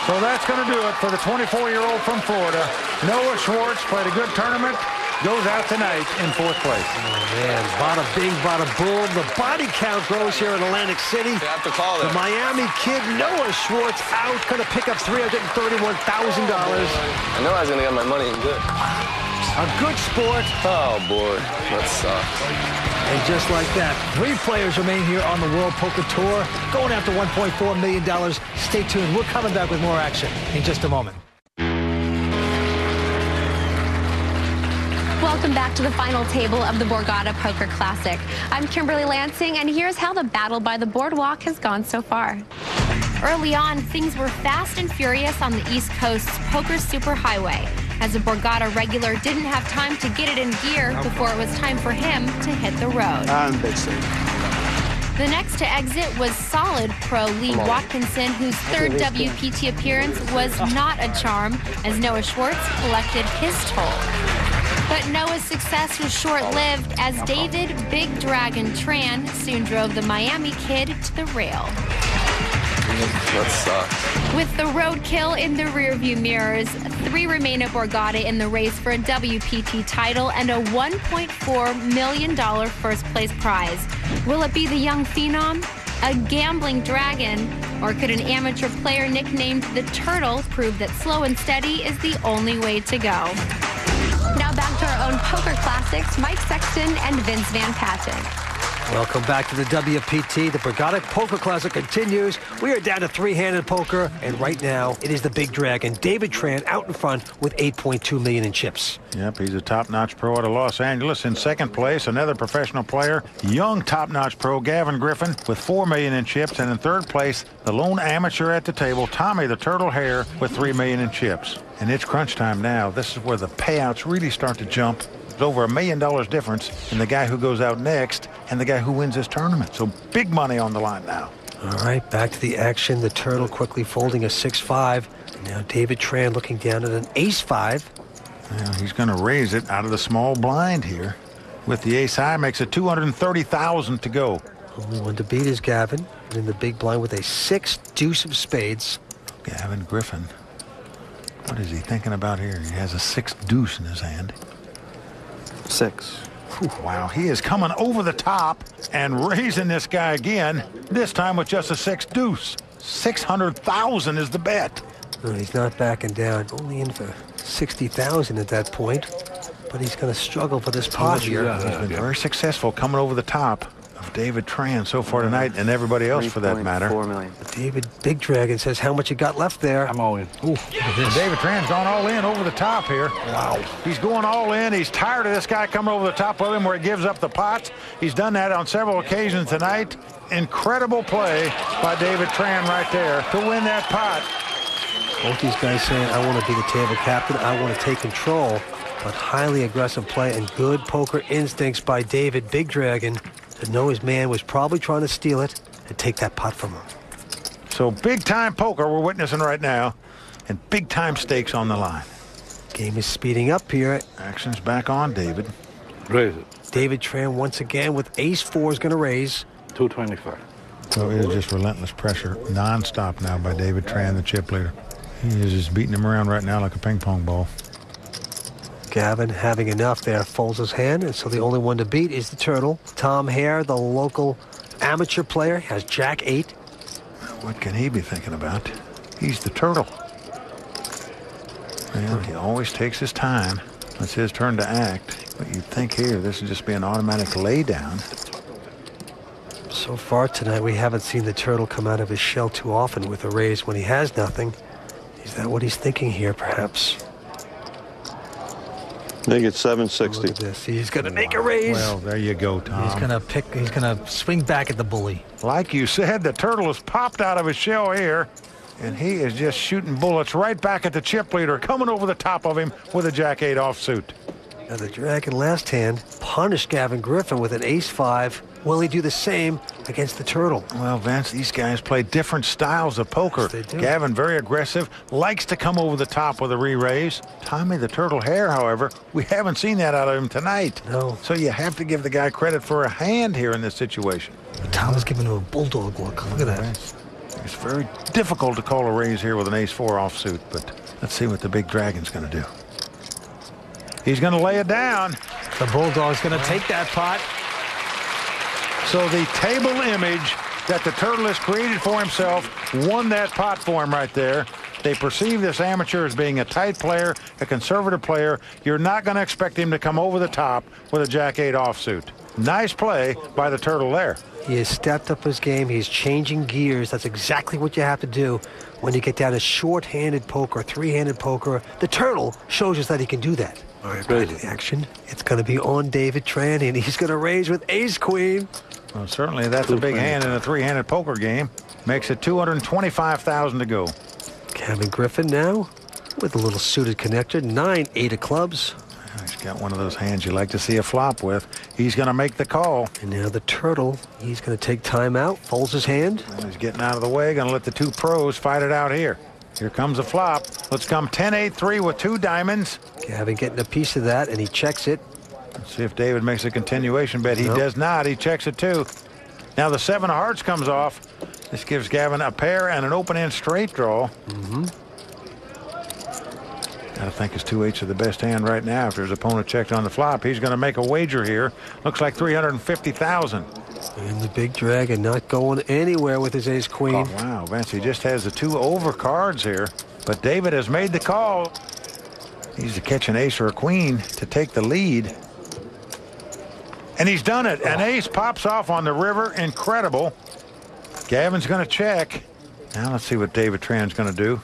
So that's going to do it for the 24-year-old from Florida. Noah Schwartz played a good tournament. Goes out tonight in 4th place. Oh, man. Bada bing, bada boom. The body count grows here in Atlantic City. You have to call it. The Miami kid, Noah Schwartz, out. Going to pick up $331,000. I know I was going to get my money in good. A good sport. Oh, boy. That sucks. And just like that, 3 players remain here on the World Poker Tour, going after $1.4 million. Stay tuned. We're coming back with more action in just a moment. Welcome back to the final table of the Borgata Poker Classic. I'm Kimberly Lansing, and here's how the battle by the boardwalk has gone so far. Early on, things were fast and furious on the East Coast's Poker Superhighway, as a Borgata regular didn't have time to get it in gear before it was time for him to hit the road. The next to exit was solid pro Lee Watkinson, whose 3rd WPT appearance was not a charm, as Noah Schwartz collected his toll. But Noah's success was short-lived, as David Big Dragon Tran soon drove the Miami kid to the rail. That sucks. With the roadkill in the rearview mirrors, 3 remain at Borgata in the race for a WPT title and a $1.4 million first-place prize. Will it be the young phenom, a gambling dragon, or could an amateur player nicknamed the Turtle prove that slow and steady is the only way to go? Now back to our own poker classics, Mike Sexton and Vince Van Patten. Welcome back to the WPT. The Borgata Poker Classic continues. We are down to 3-handed poker, and right now it is the Big Dragon, David Tran, out in front with $8.2 million in chips. Yep, he's a top-notch pro out of Los Angeles. In 2nd place, another professional player, young top-notch pro Gavin Griffin with $4 million in chips. And in 3rd place, the lone amateur at the table, Tommy the Turtle Hare, with $3 million in chips. And it's crunch time now. This is where the payouts really start to jump. There's over $1 million difference in the guy who goes out next and the guy who wins this tournament. So big money on the line now. All right, back to the action. The turtle quickly folding a 6-5. Now David Tran looking down at an ace-5. Well, he's going to raise it out of the small blind here. With the ace high, makes it 230,000 to go. Only one to beat is Gavin. And in the big blind with a 6 deuce of spades. Gavin Griffin. What is he thinking about here? He has a 6 deuce in his hand. 6. Whew, wow, he is coming over the top and raising this guy again, this time with just a 6 deuce. 600,000 is the bet. No, he's not backing down. Only in for 60,000 at that point. But he's going to struggle for this pot here. He's been very successful coming over the top of David Tran so far tonight, and everybody else for that matter. $4 million. David Big Dragon says how much you got left there. I'm all in. Ooh, David Tran's gone all in over the top here. Wow. He's going all in. He's tired of this guy coming over the top of him where he gives up the pots. He's done that on several occasions tonight. Incredible play by David Tran right there to win that pot. Both these guys saying, I want to be the table captain. I want to take control. But highly aggressive play and good poker instincts by David Big Dragon to know his man was probably trying to steal it and take that pot from him. So big-time poker we're witnessing right now, and big-time stakes on the line. Game is speeding up here. Action's back on, David. Raise it. David Tran once again with ace-4 is going to raise. 225. So it is just relentless pressure, non-stop now by David Tran, the chip leader. He is just beating him around right now like a ping-pong ball. Gavin having enough there, folds his hand, and so the only one to beat is the turtle. Tom Hare, the local amateur player, has Jack 8. What can he be thinking about? He's the turtle. Well, he always takes his time. It's his turn to act. But you'd think here this would just be an automatic laydown. So far tonight, we haven't seen the turtle come out of his shell too often with a raise when he has nothing. Is that what he's thinking here, perhaps? I think it's 760. Look at this. He's going to make a raise. Well, there you go, Tom. He's going to swing back at the bully. Like you said, the turtle has popped out of his shell here, and he is just shooting bullets right back at the chip leader, coming over the top of him with a Jack 8 offsuit. Now the Dragon last hand punished Gavin Griffin with an ace-5. Will he do the same against the turtle? Well, Vince, these guys play different styles of poker. Yes, they do. Gavin, very aggressive, likes to come over the top with a re-raise. Tommy the Turtle Hare, however, we haven't seen that out of him tonight. No. So you have to give the guy credit for a hand here in this situation. Tom is giving him a bulldog look. Look at that. It's very difficult to call a raise here with an ace-4 offsuit, but let's see what the Big Dragon's going to do. He's going to lay it down. The bulldog's going to take that pot. So the table image that the turtle has created for himself won that pot for him right there. They perceive this amateur as being a tight player, a conservative player. You're not going to expect him to come over the top with a Jack 8 offsuit. Nice play by the turtle there. He has stepped up his game. He's changing gears. That's exactly what you have to do when you get down to short-handed poker, three-handed poker. The turtle shows us that he can do that. All right, back to the action. It's going to be on David Tran, and he's going to raise with ace-queen. Well, certainly that's a big hand in a three-handed poker game. Makes it 225,000 to go. Gavin Griffin now with a little suited connector, 9-8 of clubs. He's got one of those hands you like to see a flop with. He's going to make the call. And now the turtle, he's going to take time out, folds his hand. Well, he's getting out of the way, going to let the two pros fight it out here. Here comes a flop. Let's come 10-8-3 with 2 diamonds. Gavin getting a piece of that, and he checks it. Let's see if David makes a continuation bet. He does not. He checks it too. Now the 7 of hearts comes off. This gives Gavin a pair and an open-end straight draw. Gotta think his 2-8s are the best hand right now. If his opponent checked on the flop, he's going to make a wager here. Looks like 350,000. And the Big Dragon not going anywhere with his ace-queen. Oh, wow, Vince, he just has the 2 over cards here. But David has made the call. He's to catch an ace or a queen to take the lead. And he's done it. An ace pops off on the river. Incredible. Gavin's going to check. Now let's see what David Tran's going to do.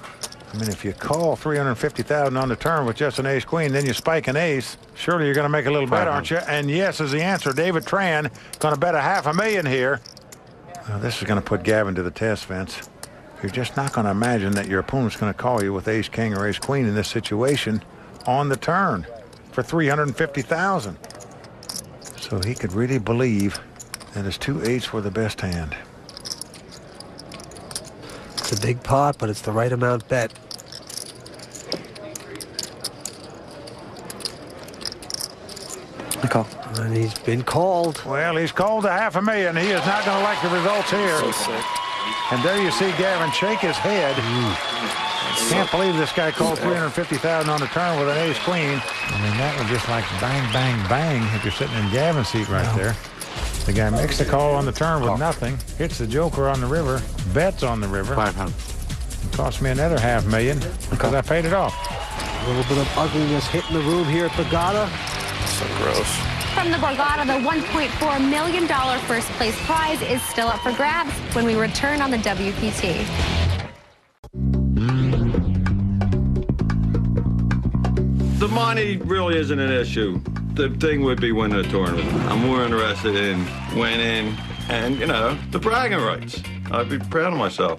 I mean, if you call 350,000 on the turn with just an ace-queen, then you spike an ace, surely you're going to make a little bet, aren't you? And yes is the answer. David Tran going to bet $500,000 here. Well, this is going to put Gavin to the test, Vince. You're just not going to imagine that your opponent's going to call you with ace-king or ace-queen in this situation on the turn for 350,000. So he could really believe that his 2 8s were the best hand. It's a big pot, but it's the right amount bet. I call. And he's been called. Well, he's called to $500,000. He is not going to like the results here. So sick. And there you see Gavin shake his head. Can't believe this guy called $350,000 on the turn with an ace queen. I mean, that was just like bang, bang, bang if you're sitting in Gavin's seat right there. The guy makes the call on the turn with nothing, hits the joker on the river, bets on the river. 500. It cost me another $500,000 because I paid it off. A little bit of ugliness hitting the room here at Borgata. So gross. From the Borgata, the $1.4 million first place prize is still up for grabs when we return on the WPT. The money really isn't an issue. The thing would be winning a tournament. I'm more interested in winning and, you know, the bragging rights. I'd be proud of myself.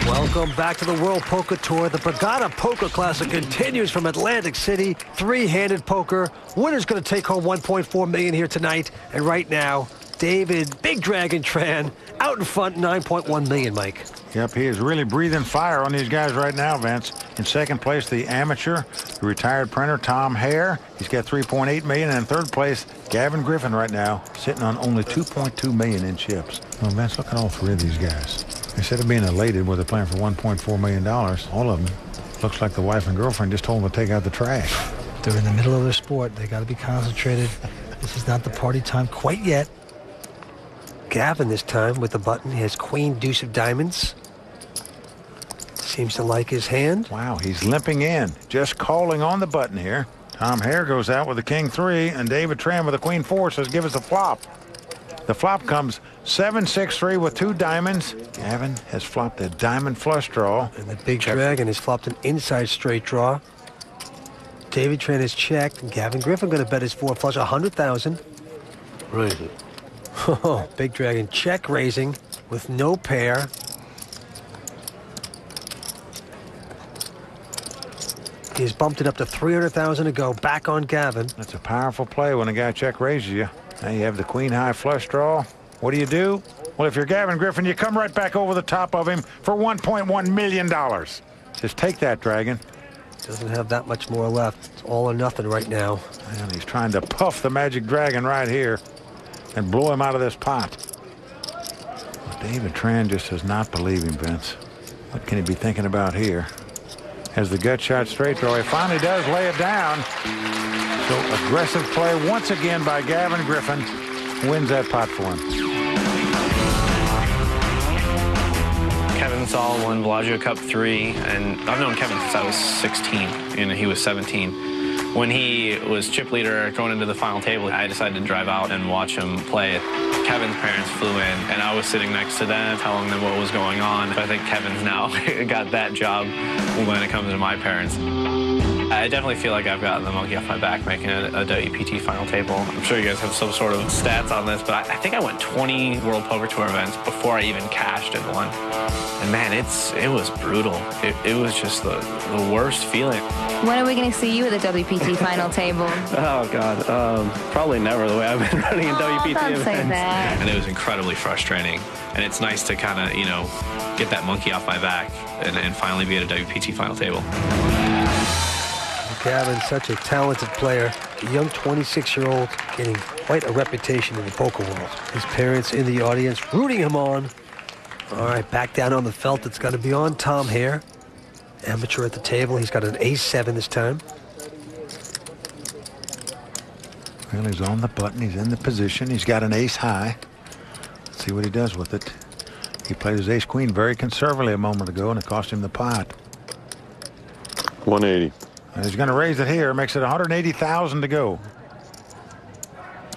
Welcome back to the World Poker Tour. The Borgata Poker Classic continues from Atlantic City. Three-handed poker. Winner's going to take home $1.4 million here tonight. And right now, David Big Dragon Tran out in front, $9.1 million, Mike. Yep, he is really breathing fire on these guys right now, Vince. In second place, the amateur, the retired printer, Tom Hare. He's got $3.8 million. And in third place, Gavin Griffin right now, sitting on only $2.2 million in chips. Well, Vince, look at all three of these guys. Instead of being elated where they're playing for $1.4 million, all of them, looks like the wife and girlfriend just told them to take out the trash. They're in the middle of their sport. They got to be concentrated. This is not the party time quite yet. Gavin this time with the button. He has queen, deuce of diamonds. Seems to like his hand. Wow, he's limping in. Just calling on the button here. Tom Hare goes out with the king 3, and David Tran with the queen 4 says give us a flop. The flop comes 7-6-3 with 2 diamonds. Gavin has flopped a diamond flush draw. And the Big Dragon has flopped an inside straight draw. David Tran has checked. And Gavin Griffin going to bet his 4 flush, $100,000. Raise it. Oh, Big Dragon check raising with no pair. He's bumped it up to $300,000 to go. Back on Gavin. That's a powerful play when a guy check raises you. Now you have the queen high flush draw. What do? Well, if you're Gavin Griffin, you come right back over the top of him for $1.1 million. Just take that, Dragon. Doesn't have that much more left. It's all or nothing right now. And he's trying to puff the Magic Dragon right here and blow him out of this pot. Well, David Tran just does not believe him, Vince. What can he be thinking about here? Has the gut shot straight draw. He finally does lay it down. So aggressive play once again by Gavin Griffin. Wins that pot for him. Kevin Saul won Bellagio Cup 3, and I've known Kevin since I was 16, and he was 17. When he was chip leader going into the final table, I decided to drive out and watch him play. Kevin's parents flew in, and I was sitting next to them, telling them what was going on. I think Kevin's now got that job when it comes to my parents. I definitely feel like I've gotten the monkey off my back making a WPT final table. I'm sure you guys have some sort of stats on this, but I think I went 20 World Poker Tour events before I even cashed in one. And man, it was brutal. It was just the worst feeling. When are we going to see you at the WPT final table? Oh, God. Probably never, the way I've been running in WPT don't events. say that. And it was incredibly frustrating. And it's nice to kind of, get that monkey off my back and finally be at a WPT final table. Gavin's such a talented player. A young 26-year-old getting quite a reputation in the poker world. His parents in the audience rooting him on. All right, back down on the felt. It's going to be on Tom Hare. Amateur at the table. He's got an ace-7 this time. Well, he's on the button. He's in the position. He's got an ace high. Let's see what he does with it. He played his ace-queen very conservatively a moment ago, and it cost him the pot. 180. And he's going to raise it here. Makes it $180,000 to go.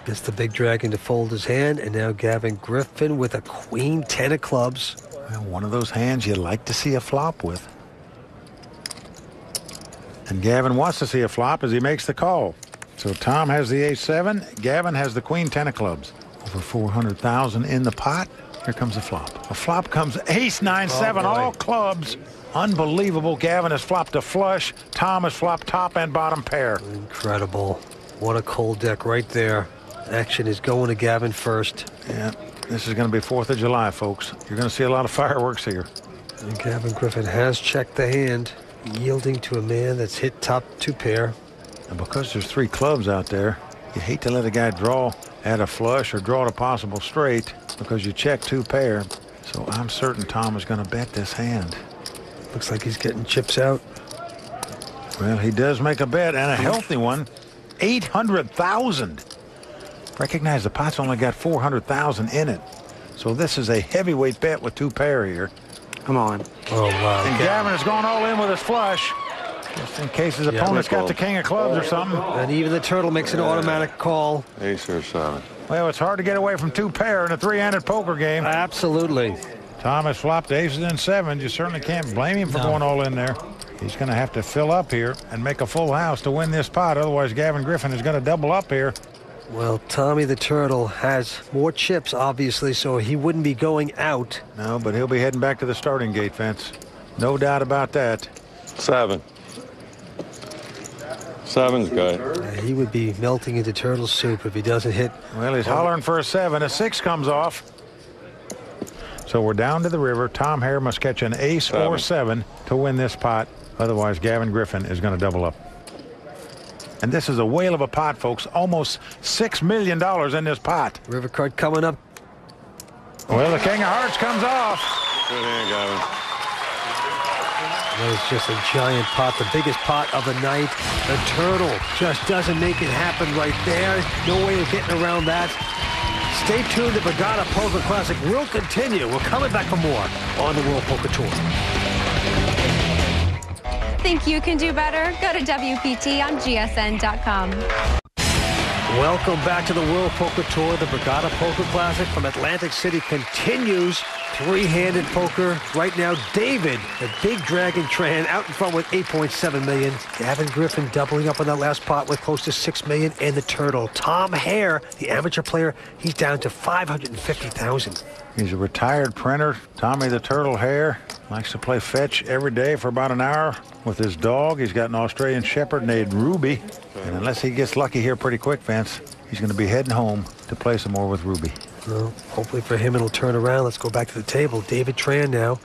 Gets the Big Dragon to fold his hand, and now Gavin Griffin with a queen 10 of clubs. Well, one of those hands you like to see a flop with. And Gavin wants to see a flop as he makes the call. So Tom has the ace-7. Gavin has the queen 10 of clubs. Over $400,000 in the pot. Here comes the flop. A flop comes ace-9-7, all clubs. Unbelievable. Gavin has flopped a flush. Tom has flopped top and bottom pair. Incredible. What a cold deck right there. Action is going to Gavin first. Yeah, this is going to be 4th of July, folks. You're going to see a lot of fireworks here. And Gavin Griffin has checked the hand, yielding to a man that's hit top 2 pair. And because there's 3 clubs out there, you hate to let a guy draw at a flush or draw at a possible straight because you check 2 pair. So I'm certain Tom is going to bet this hand. Looks like he's getting chips out. Well, he does make a bet, and a healthy one. 800,000. Recognize the pot's only got 400,000 in it. So this is a heavyweight bet with 2 pair here. Come on. Oh, wow. And Gavin has gone all in with his flush. Just in case his opponent's got the king of clubs or something. And even the turtle makes an automatic call. Ace or 7. Well, it's hard to get away from 2 pair in a 3-handed poker game. Absolutely. Tom has flopped aces and 7s. You certainly can't blame him for going all in there. He's going to have to fill up here and make a full house to win this pot. Otherwise, Gavin Griffin is going to double up here. Well, Tommy the Turtle has more chips, obviously, so he wouldn't be going out. No, but he'll be heading back to the starting gate fence. No doubt about that. 7. 7's good. He would be melting into turtle soup if he doesn't hit. Well, he's hollering for a 7. A 6 comes off. So we're down to the river. Tom Hare must catch an ace or 7 to win this pot. Otherwise, Gavin Griffin is going to double up. And this is a whale of a pot, folks. Almost $6 million in this pot. River card coming up. Well, the king of hearts comes off. Good hand, Gavin. That is just a giant pot, the biggest pot of the night. The turtle just doesn't make it happen right there. No way of getting around that. Stay tuned. The Borgata Poker Classic will continue. We're coming back for more on the World Poker Tour. Think you can do better? Go to WPT on GSN.com. Welcome back to the World Poker Tour. The Borgata Poker Classic from Atlantic City continues. 3-handed poker. Right now, David, the big dragon Tran, out in front with $8.7 million. Gavin Griffin doubling up on that last pot with close to $6 million. And the turtle, Tom Hare, the amateur player, he's down to $550,000. He's a retired printer. Tommy the Turtle Hare likes to play fetch every day for about an hour with his dog. He's got an Australian Shepherd named Ruby. And unless he gets lucky here pretty quick, Vince, he's going to be heading home to play some more with Ruby. Well, hopefully for him it'll turn around. Let's go back to the table. David Tran now,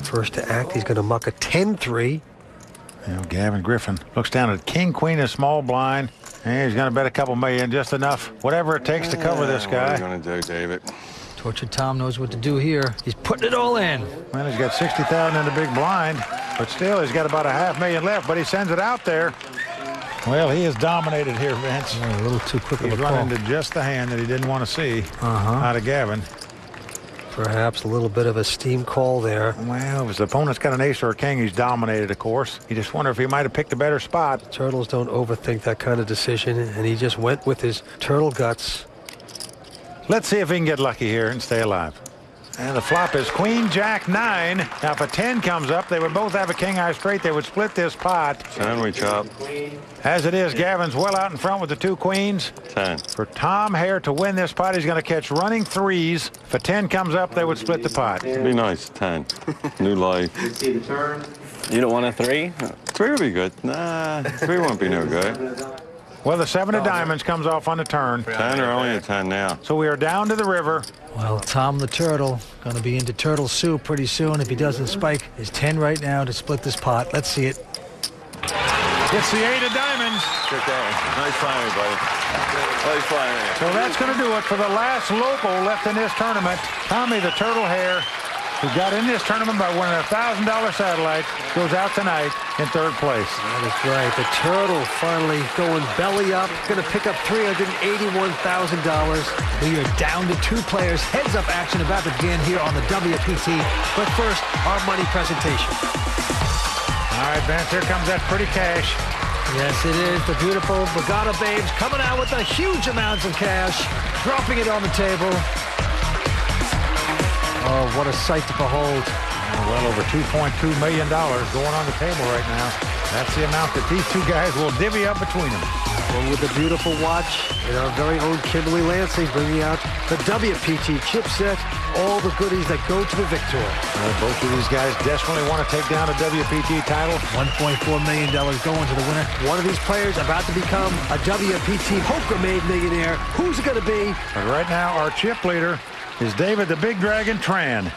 first to act. He's going to muck a 10-3. You know, Gavin Griffin looks down at King, Queen, and small blind. And he's going to bet a couple million, just enough. Whatever it takes to cover this guy. What are you going to do, David? Tortured Tom knows what to do here. He's putting it all in. Well, he's got 60,000 in the big blind. But still, he's got about a $500,000 left. But he sends it out there. Well, he is dominated here, Vince. A little too quick of a call. He's run into just the hand that he didn't want to see out of Gavin. Perhaps a little bit of a steam call there. Well, if his opponent's got an ace or a king, he's dominated, of course. You just wonder if he might have picked a better spot. Turtles don't overthink that kind of decision, and he just went with his turtle guts. Let's see if he can get lucky here and stay alive. And the flop is Queen, Jack, 9. Now, if a 10 comes up, they would both have a king high straight. They would split this pot. 10 we chop. As it is, Gavin's well out in front with the 2 queens. 10. For Tom Hare to win this pot, he's going to catch running 3s. If a 10 comes up, they would split the pot. Be nice, 10. New life. You don't want a 3? 3 would be good. Nah, 3 won't be no good. Well, the 7 of diamonds comes off on the turn. 10 or only a 10 now. So we are down to the river. Well, Tom the Turtle going to be into turtle soup pretty soon if he doesn't spike his 10 right now to split this pot. Let's see it. It's the 8 of diamonds. Good day. Nice flying, buddy. Nice flying. So that's going to do it for the last local left in this tournament. Tommy the Turtle Hare, who got in this tournament by winning a $1,000 satellite, goes out tonight in 3rd place. That is right. The turtle finally going belly up. Going to pick up $381,000. We are down to 2 players. Heads up action about to begin here on the WPT. But first, our money presentation. All right, Vince, here comes that pretty cash. Yes, it is. The beautiful Borgata babes coming out with a huge amounts of cash, dropping it on the table. Oh, what a sight to behold. Well over $2.2 million going on the table right now. That's the amount that these 2 guys will divvy up between them. Along with the beautiful watch and our very own Kimberly Lansing bringing out the WPT chipset, all the goodies that go to the victor. Both of these guys desperately want to take down a WPT title. $1.4 million going to the winner. One of these players about to become a WPT poker-made millionaire. Who's it going to be? But right now, our chip leader is David the Big Dragon Tran.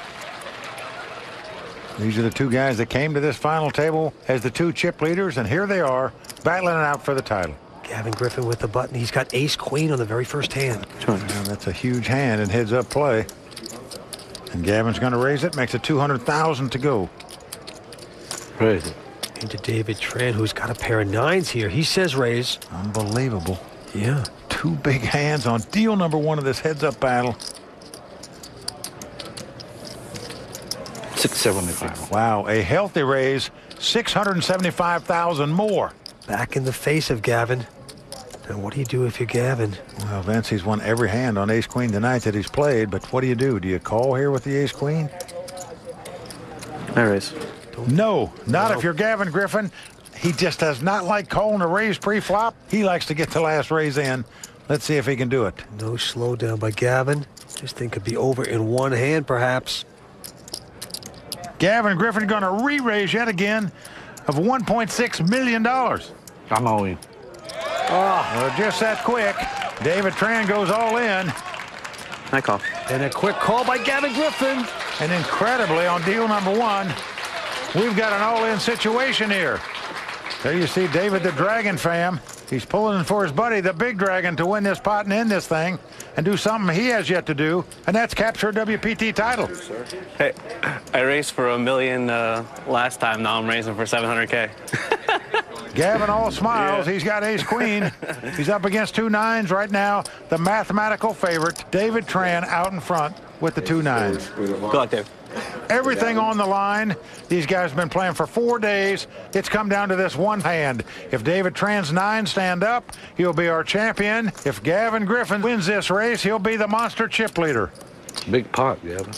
These are the two guys that came to this final table as the two chip leaders, and here they are battling it out for the title. Gavin Griffin with the button. He's got ace-queen on the very first hand. Well, that's a huge hand in heads-up play. And Gavin's going to raise it. Makes it $200,000 to go. Raise it. Into David Tran, who's got a pair of nines here. He says raise. Unbelievable. Yeah. Two big hands on deal number one of this heads-up battle. 675. Wow, a healthy raise. $675,000 more. Back in the face of Gavin. And what do you do if you're Gavin? Well, Vince, he's won every hand on ace-queen tonight that he's played, but what do? Do you call here with the ace-queen? I raise. No, not if you're Gavin Griffin. He just does not like calling a raise pre-flop. He likes to get the last raise in. Let's see if he can do it. No slowdown by Gavin. This thing could be over in one hand, perhaps. Gavin Griffin going to re-raise yet again of $1.6 million. I'm all in. Well, just that quick. David Tran goes all in. I call. And a quick call by Gavin Griffin. And incredibly, on deal number one, we've got an all-in situation here. There you see David the Dragon fam. He's pulling for his buddy, the Big Dragon, to win this pot and end this thing and do something he has yet to do, and that's capture a WPT title. Hey, I raced for $1 million last time. Now I'm racing for $700K. Gavin all smiles. Yeah. He's got ace-queen. He's up against two nines right now. The mathematical favorite, David Tran, out in front with the two nines. Good luck, Dave. Everything on the line. These guys have been playing for 4 days. It's come down to this one hand. If David Tran's nines stand up, he'll be our champion. If Gavin Griffin wins this race, he'll be the monster chip leader. Big pot, Gavin.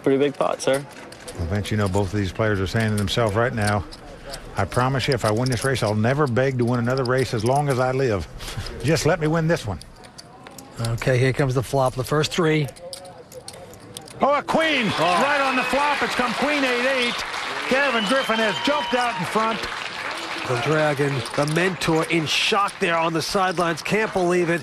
Pretty big pot, sir. Well, Vince, you know both of these players are saying to themselves right now, I promise you, if I win this race, I'll never beg to win another race as long as I live. Just let me win this one. Okay, here comes the flop. The first three. Oh, a queen! Right on the flop. It's come queen 8-8. Gavin Griffin has jumped out in front. The Dragon, the mentor, in shock there on the sidelines. Can't believe it.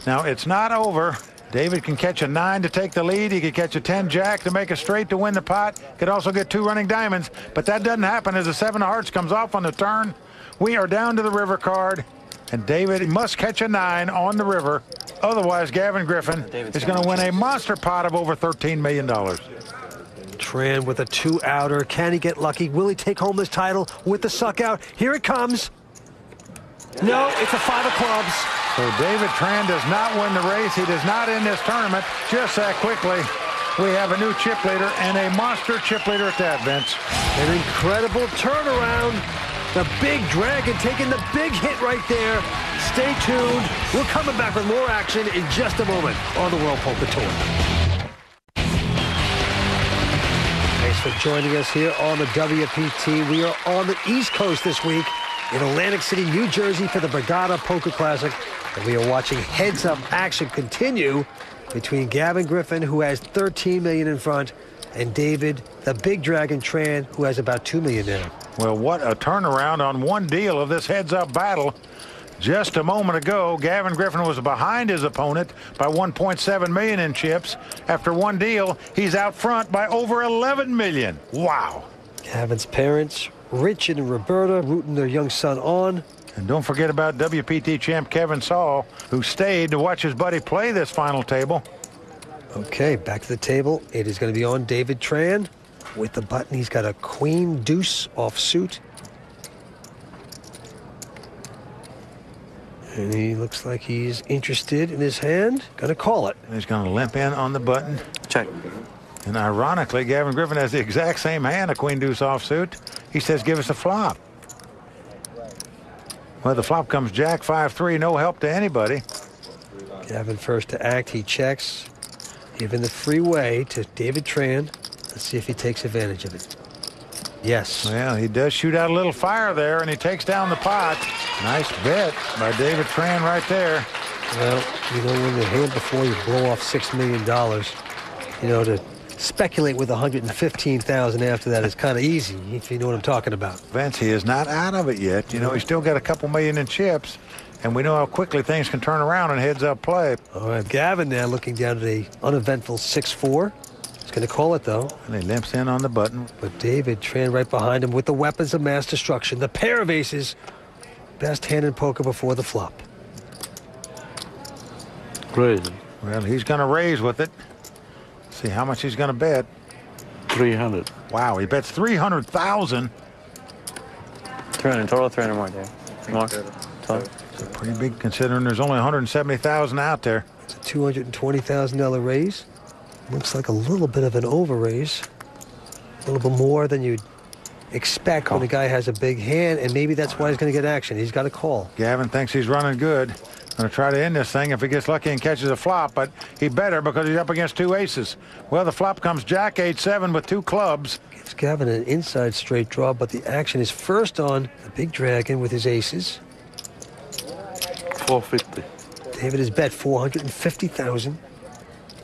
Now, it's not over. David can catch a 9 to take the lead. He could catch a 10 jack to make a straight to win the pot. Could also get 2 running diamonds, but that doesn't happen as the 7 of hearts comes off on the turn. We are down to the river card, and David must catch a 9 on the river. Otherwise, Gavin Griffin is going to win a monster pot of over $13 million. Tran with a 2-outer. Can he get lucky? Will he take home this title with the suck out? Here it comes. No, it's a 5 of clubs. So David Tran does not win the race. He does not end this tournament just that quickly. We have a new chip leader and a monster chip leader at that, Vince. An incredible turnaround. The Big Dragon taking the big hit right there. Stay tuned. We're coming back with more action in just a moment on the World Poker Tour. Thanks for joining us here on the WPT. We are on the East Coast this week in Atlantic City, New Jersey for the Borgata Poker Classic. And we are watching heads-up action continue between Gavin Griffin, who has $13 million in front, and David, the Big Dragon Tran, who has about $2 million now. Well, what a turnaround on one deal of this heads-up battle. Just a moment ago, Gavin Griffin was behind his opponent by $1.7 million in chips. After one deal, he's out front by over $11 million. Wow. Gavin's parents, Richard and Roberta, rooting their young son on. And don't forget about WPT champ Kevin Saul, who stayed to watch his buddy play this final table. Okay, back to the table. It is going to be on David Tran. With the button, he's got a queen deuce offsuit. And he looks like he's interested in his hand. Gonna call it. He's gonna limp in on the button. Check. And ironically, Gavin Griffin has the exact same hand, a queen deuce offsuit. He says, give us a flop. Well, the flop comes jack 5-3, no help to anybody. Gavin first to act, he checks. Giving the free way to David Tran. Let's see if he takes advantage of it. Yes. Well, he does shoot out a little fire there, and he takes down the pot. Nice bet by David Tran right there. Well, you know, when the hand before you blow off $6 million, you know, to speculate with $115,000 after that is kind of easy, if you know what I'm talking about. Vince, he is not out of it yet. You know, he's still got a couple million in chips, and we know how quickly things can turn around in heads-up play. All right, Gavin now looking down at a uneventful 6-4. He's going to call it, though. And he limps in on the button. But David Tran right behind him with the weapons of mass destruction. The pair of aces. Best hand in poker before the flop. Raise. Well, he's going to raise with it. See how much he's going to bet. 300. Wow, he bets 300,000. 300 total, 300 more, Dave. More. Total. It's pretty big considering there's only 170,000 out there. It's a $220,000 raise. Looks like a little bit of an over raise. A little bit more than you'd expect when a guy has a big hand, and maybe that's why he's going to get action. He's got a call. Gavin thinks he's running good. Going to try to end this thing if he gets lucky and catches a flop, but he better because he's up against two aces. Well, the flop comes Jack 8-7 with two clubs. Gives Gavin an inside straight draw, but the action is first on the big dragon with his aces. 450. David has bet 450,000.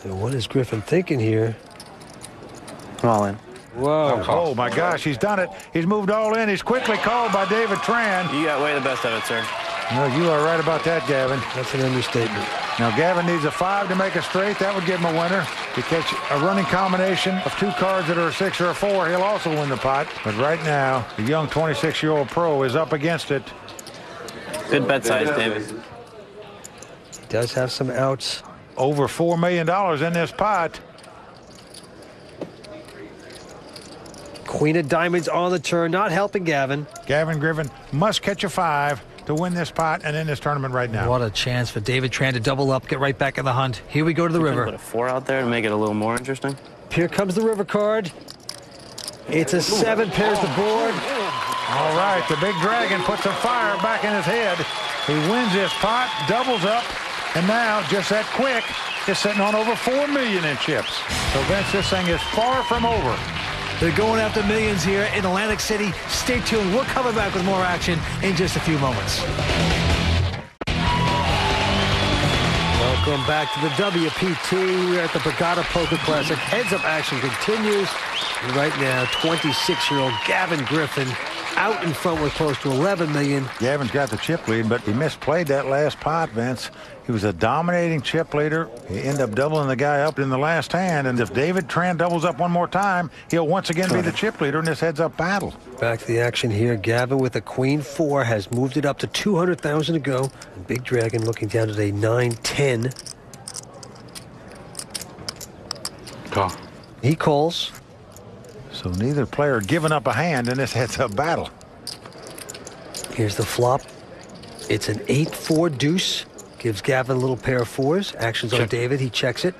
And what is Griffin thinking here? All in. Whoa. Oh, my gosh, he's done it. He's moved all in. He's quickly called by David Tran. You got way the best of it, sir. No, you are right about that, Gavin. That's an understatement. Now, Gavin needs a 5 to make a straight. That would give him a winner. If he catch a running combination of two cards that are a 6 or a 4, he'll also win the pot. But right now, the young 26-year-old pro is up against it. Good bet size, David. He does have some outs. Over $4 million in this pot. Queen of diamonds on the turn, not helping Gavin. Gavin Griffin must catch a 5 to win this pot and in this tournament right now. What a chance for David Tran to double up, get right back in the hunt. Here we go to the river. Put a 4 out there to make it a little more interesting. Here comes the river card. It's a 7, pairs the board. All right, the big dragon puts a fire back in his head. He wins this pot, doubles up, and now, just that quick, is sitting on over $4 million in chips. So, Vince, this thing is far from over. They're going after millions here in Atlantic City. Stay tuned. We're coming back with more action in just a few moments. Welcome back to the WPT. We're at the Borgata Poker Classic. Heads-up action continues. And right now, 26-year-old Gavin Griffin out in front with close to $11 million. Gavin's got the chip lead, but he misplayed that last pot, Vince. He was a dominating chip leader. He ended up doubling the guy up in the last hand, and if David Tran doubles up one more time, he'll once again be the chip leader in this heads-up battle. Back to the action here. Gavin with a queen 4 has moved it up to 200,000 to go. And Big Dragon looking down at a 9-10. Call. He calls. So neither player giving up a hand in this heads-up battle. Here's the flop. It's an 8-4 deuce. Gives Gavin a little pair of 4s. Actions on David. He checks it.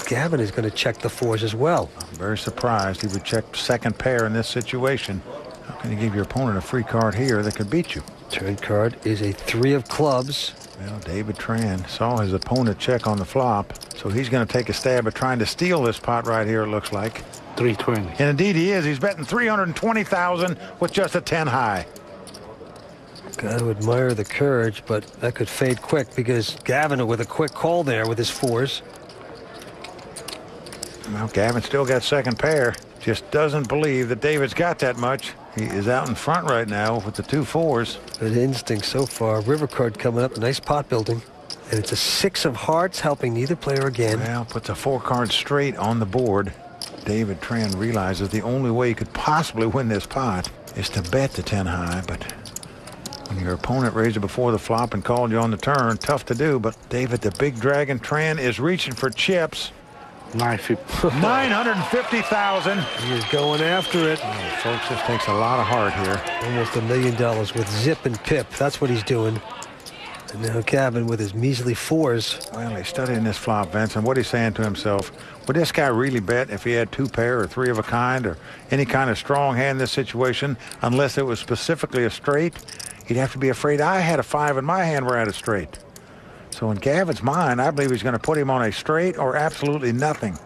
Gavin is going to check the 4s as well. I'm very surprised he would check second pair in this situation. How can you give your opponent a free card here that could beat you? Turn card is a 3 of clubs. Well, David Tran saw his opponent check on the flop, so he's going to take a stab at trying to steal this pot right here, it looks like. 320. And indeed he is. He's betting 320,000 with just a 10 high. Got to admire the courage, but that could fade quick because Gavin with a quick call there with his 4s. Well, Gavin still got second pair. Just doesn't believe that David's got that much. He is out in front right now with the 2 4s. Good instinct so far. River card coming up. Nice pot building. And it's a 6 of hearts helping neither player again. Well, puts a 4 card straight on the board. David Tran realizes the only way he could possibly win this pot is to bet the 10 high, but when your opponent raised it before the flop and called you on the turn, tough to do. But David, the big dragon Tran, is reaching for chips. 950,000. He is going after it. Oh, folks, this takes a lot of heart here. Almost $1 million with zip and pip. That's what he's doing. And now Gavin with his measly 4s. Well, he's studying this flop, Vince, and what he's saying to himself, would this guy really bet if he had 2 pair or 3 of a kind or any kind of strong hand in this situation, unless it was specifically a straight? He'd have to be afraid I had a 5 in my hand where I had a straight. So in Gavin's mind, I believe he's going to put him on a straight or absolutely nothing.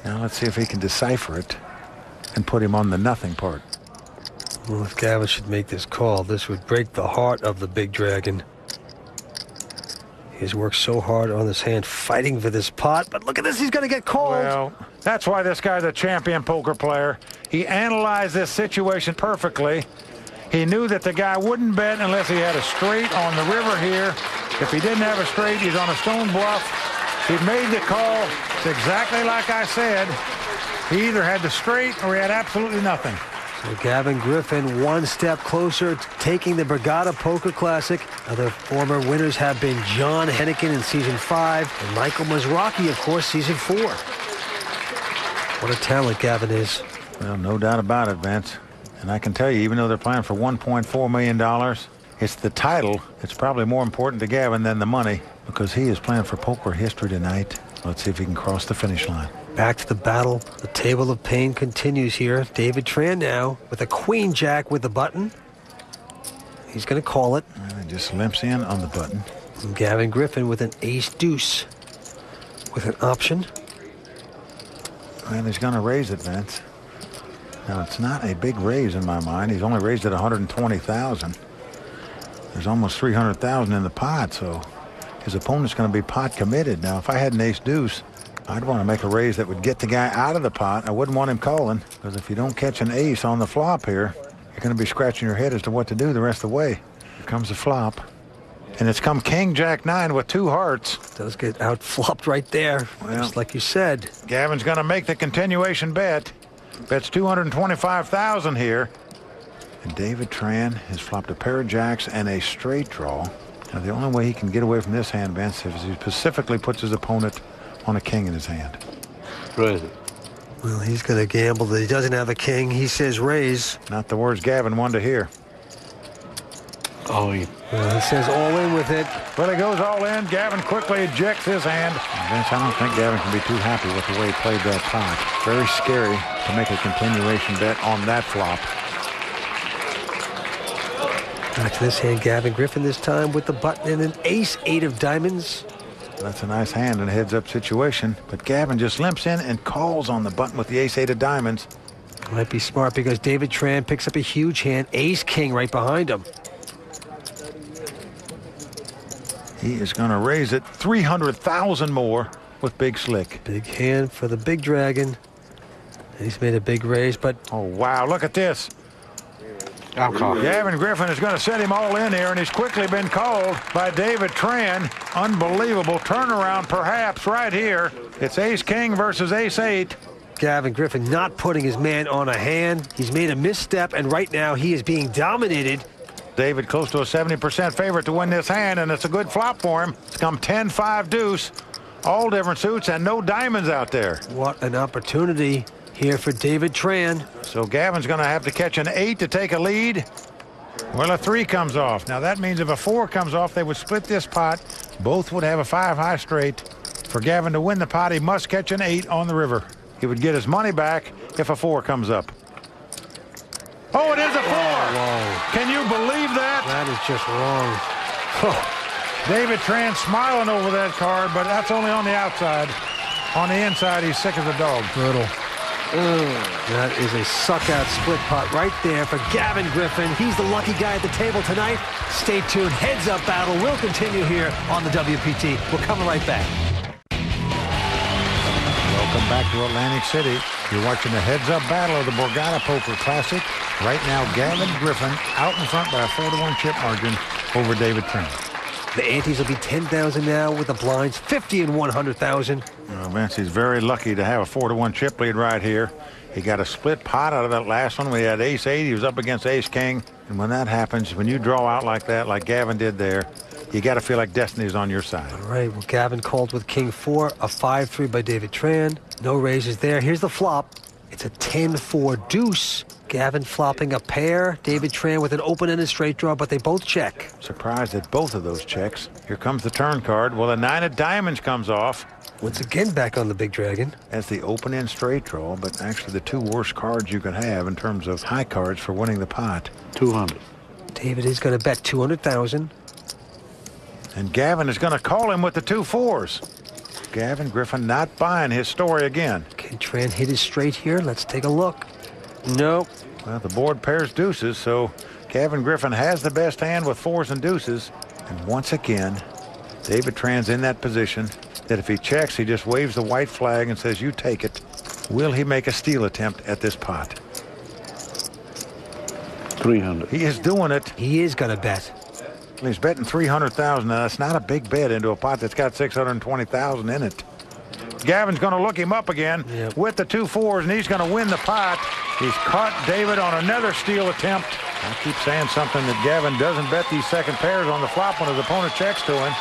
Now let's see if he can decipher it and put him on the nothing part. Well, if Gavin should make this call, this would break the heart of the Big Dragon. He's worked so hard on this hand, fighting for this pot, but look at this, he's going to get called. Well, that's why this guy's a champion poker player. He analyzed this situation perfectly. He knew that the guy wouldn't bet unless he had a straight on the river here. If he didn't have a straight, he's on a stone bluff. He made the call. It's exactly like I said. He either had the straight or he had absolutely nothing. So Gavin Griffin one step closer to taking the Borgata Poker Classic. Other former winners have been John Hennigan in Season 5 and Michael Mizrachi, of course, Season 4. What a talent Gavin is. Well, no doubt about it, Vince. And I can tell you, even though they're playing for $1.4 million, it's the title that's probably more important to Gavin than the money, because he is playing for poker history tonight. Let's see if he can cross the finish line. Back to the battle. The table of pain continues here. David Tran now with a queen jack with the button. He's going to call it. And it just limps in on the button. And Gavin Griffin with an ace deuce with an option. And he's going to raise it, Vince. Now, it's not a big raise in my mind. He's only raised it $120,000. There's almost $300,000 in the pot, so his opponent's going to be pot committed. Now, if I had an ace deuce, I'd want to make a raise that would get the guy out of the pot. I wouldn't want him calling, because if you don't catch an ace on the flop here, you're going to be scratching your head as to what to do the rest of the way. Here comes the flop. And it's come King Jack 9 with 2 hearts. Does get out flopped right there, just like you said. Gavin's going to make the continuation bet. Bets $225,000 here. And David Tran has flopped a pair of jacks and a straight draw. Now, the only way he can get away from this hand, Vince, is he specifically puts his opponent on a king in his hand. Raise it. Well, he's going to gamble that he doesn't have a king. He says raise. Not the words Gavin wanted to hear. All in. Well, he says all in with it. Well, he goes all in. Gavin quickly ejects his hand. Vince, I don't think Gavin can be too happy with the way he played that pot. Very scary to make a continuation bet on that flop. Back to this hand, Gavin Griffin this time with the button and an ace-8 of diamonds. That's a nice hand in a heads-up situation, but Gavin just limps in and calls on the button with the ace-8 of diamonds. Might be smart because David Tran picks up a huge hand, ace-king right behind him. He is going to raise it $300,000 more with Big Slick. Big hand for the Big Dragon. He's made a big raise, but... Oh, wow, look at this. Gavin Griffin is going to set him all in here, and he's quickly been called by David Tran. Unbelievable turnaround, perhaps, right here. It's ace-king versus ace-8. Gavin Griffin not putting his man on a hand. He's made a misstep, and right now he is being dominated. David close to a 70% favorite to win this hand, and it's a good flop for him. It's come 10-5 deuce. All different suits and no diamonds out there. What an opportunity here for David Tran. So Gavin's going to have to catch an 8 to take a lead. Well, a 3 comes off. Now that means if a 4 comes off, they would split this pot. Both would have a 5 high straight. For Gavin to win the pot, he must catch an 8 on the river. He would get his money back if a 4 comes up. Oh, it is a 4. Whoa. Can you believe that? That is just wrong. David Tran smiling over that card, but that's only on the outside. On the inside, he's sick as a dog. Brutal. That is a suck-out split pot right there for Gavin Griffin. He's the lucky guy at the table tonight. Stay tuned. Heads-up battle will continue here on the WPT. We're coming right back. Welcome back to Atlantic City. You're watching the heads-up battle of the Borgata Poker Classic. Right now, Gavin Griffin out in front by a 4-1 chip margin over David Tran. The antes will be 10,000 now with the blinds 50 and 100,000. Well, Vince, he's very lucky to have a 4-1 chip lead right here. He got a split pot out of that last one. We had ace-8. He was up against ace-king. And when that happens, when you draw out like that, like Gavin did there, you got to feel like destiny's on your side. All right, well, Gavin called with king 4, a 5-3 by David Tran. No raises there. Here's the flop. It's a 10-4 deuce. Gavin flopping a pair. David Tran with an open-ended straight draw, but they both check. Surprised at both of those checks. Here comes the turn card. Well, the 9 of diamonds comes off. Once again, back on the Big Dragon. That's the open-end straight draw, but actually the 2 worst cards you could have in terms of high cards for winning the pot. 200. David is going to bet 200,000. And Gavin is going to call him with the 2 4s. Gavin Griffin not buying his story again. Can Tran hit his straight here? Let's take a look. Nope. Well, the board pairs deuces, so Gavin Griffin has the best hand with fours and deuces. And once again, David Tran's in that position that if he checks, he just waves the white flag and says, you take it. Will he make a steal attempt at this pot? 300. He is doing it. He is going to bet. He's betting 300,000. Now, that's not a big bet into a pot that's got 620,000 in it. Gavin's going to look him up again with the 2 4s, and he's going to win the pot. He's caught David on another steal attempt. I keep saying something that Gavin doesn't bet these second pairs on the flop when his opponent checks to him.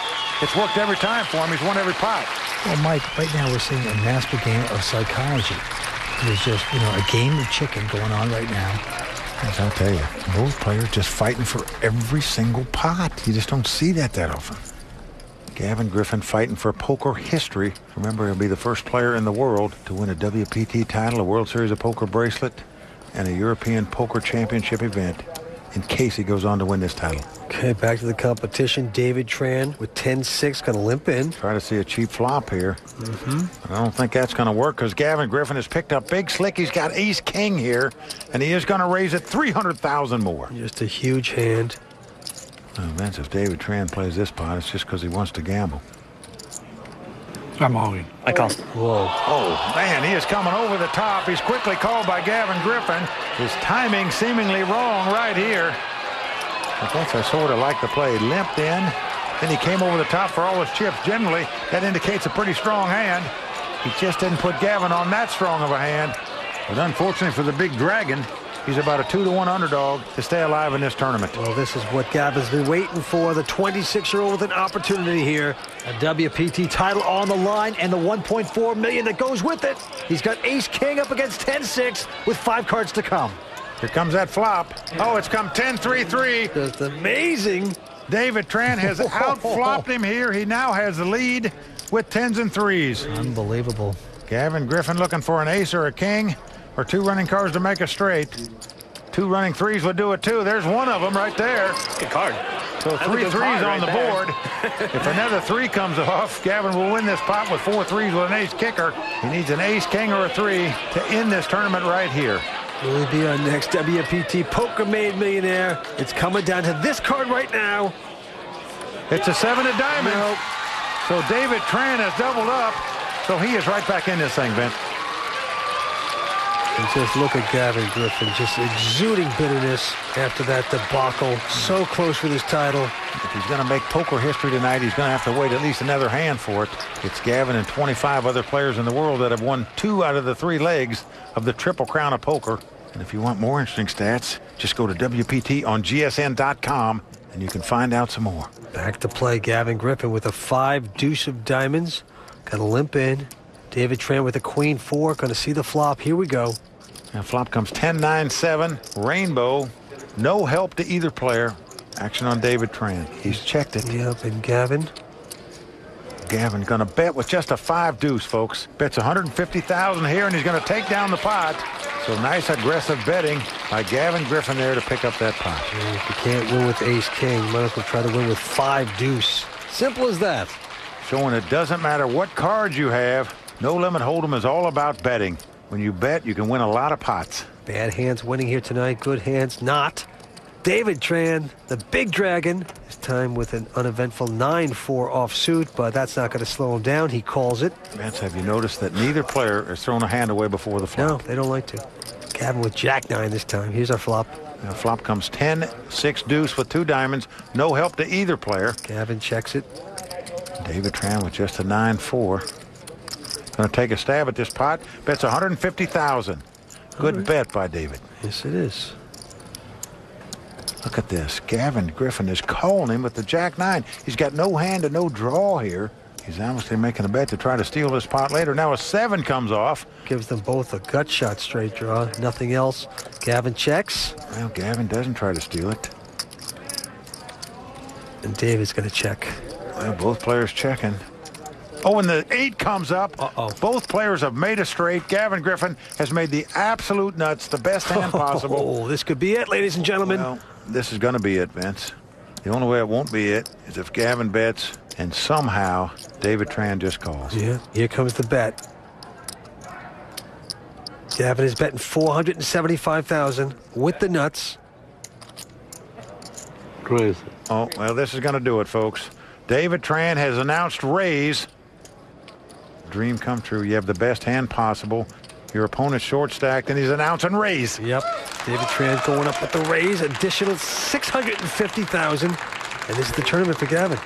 It's worked every time for him. He's won every pot. Well, Mike, right now we're seeing a master game of psychology. There's just, a game of chicken going on right now. As I'll tell you, both players just fighting for every single pot. You just don't see that often. Gavin Griffin fighting for poker history. Remember, he'll be the first player in the world to win a WPT title, a World Series of Poker bracelet, and a European Poker Championship event in case he goes on to win this title. Okay, back to the competition. David Tran with 10-6, going to limp in. Try to see a cheap flop here. I don't think that's going to work because Gavin Griffin has picked up big slick. He's got ace-king here, and he is going to raise it 300,000 more. Just a huge hand. Well, Vince, if David Tran plays this pot, it's just because he wants to gamble. I'm all in. I call. Whoa. Oh, man, he is coming over the top. He's quickly called by Gavin Griffin. His timing seemingly wrong right here. But that's I sort of like the play. Limped in. Then he came over the top for all his chips. Generally, that indicates a pretty strong hand. He just didn't put Gavin on that strong of a hand. But unfortunately for the big dragon, he's about a 2-to-1 underdog to stay alive in this tournament. Well, this is what Gavin's been waiting for. The 26-year-old with an opportunity here. A WPT title on the line and the $1.4 million that goes with it. He's got ace-king up against 10-6 with 5 cards to come. Here comes that flop. Oh, it's come 10-3-3. That's amazing. David Tran has out-flopped him here. He now has the lead with 10s and 3s. Unbelievable. Gavin Griffin looking for an ace or a king or 2 running cards to make a straight. 2 running 3s would do it too. There's one of them right there. Good card. So 3 3s on the board. If another 3 comes off, Gavin will win this pot with 4 3s with an ace kicker. He needs an ace, king, or a 3 to end this tournament right here. Will he be our next WPT Poker Made Millionaire? It's coming down to this card right now. It's a 7 of diamonds. Nope. So David Tran has doubled up. So he is right back in this thing, Vince. And just look at Gavin Griffin, just exuding bitterness after that debacle. So close with his title. If he's going to make poker history tonight, he's going to have to wait at least another hand for it. It's Gavin and 25 other players in the world that have won 2 out of the 3 legs of the Triple Crown of Poker. And if you want more interesting stats, just go to WPT on GSN.com and you can find out some more. Back to play, Gavin Griffin with a 5 deuce of diamonds. Got to limp in. David Tran with a queen 4. Going to see the flop. Here we go. Now flop comes 10-9-7. Rainbow. No help to either player. Action on David Tran. He's checked it. Yep, and Gavin going to bet with just a 5 deuce, folks. Bets 150,000 here, and he's going to take down the pot. So nice aggressive betting by Gavin Griffin there to pick up that pot. And if you can't win with ace king, might as well try to win with 5 deuce. Simple as that. Showing it doesn't matter what cards you have. No Limit Hold'em is all about betting. When you bet, you can win a lot of pots. Bad hands winning here tonight. Good hands not. David Tran, the big dragon, this time with an uneventful 9-4 offsuit, but that's not going to slow him down. He calls it. Vance, have you noticed that neither player has thrown a hand away before the flop? No, they don't like to. Gavin with Jack-9 this time. Here's our flop. Now flop comes 10-6 deuce with 2 diamonds. No help to either player. Gavin checks it. David Tran with just a 9-4. Going to take a stab at this pot. Bets 150,000. Good bet by David. Yes, it is. Look at this. Gavin Griffin is calling him with the Jack-9. He's got no hand and no draw here. He's obviously making a bet to try to steal this pot later. Now a 7 comes off. Gives them both a gut shot straight draw. Nothing else. Gavin checks. Well, Gavin doesn't try to steal it. And David's going to check. Well, both players checking. Oh, and the 8 comes up. Uh-oh. Both players have made a straight. Gavin Griffin has made the absolute nuts, the best hand possible. Oh, this could be it, ladies and gentlemen. Well, this is going to be it, Vince. The only way it won't be it is if Gavin bets and somehow David Tran just calls. Yeah, here comes the bet. Gavin is betting $475,000 with the nuts. Crazy. Oh, well, this is going to do it, folks. David Tran has announced raise. Dream come true. You have the best hand possible. Your opponent's short stacked, and he's announcing raise. Yep. David Tran going up with the raise, additional $650,000. And this is the tournament for Gavin.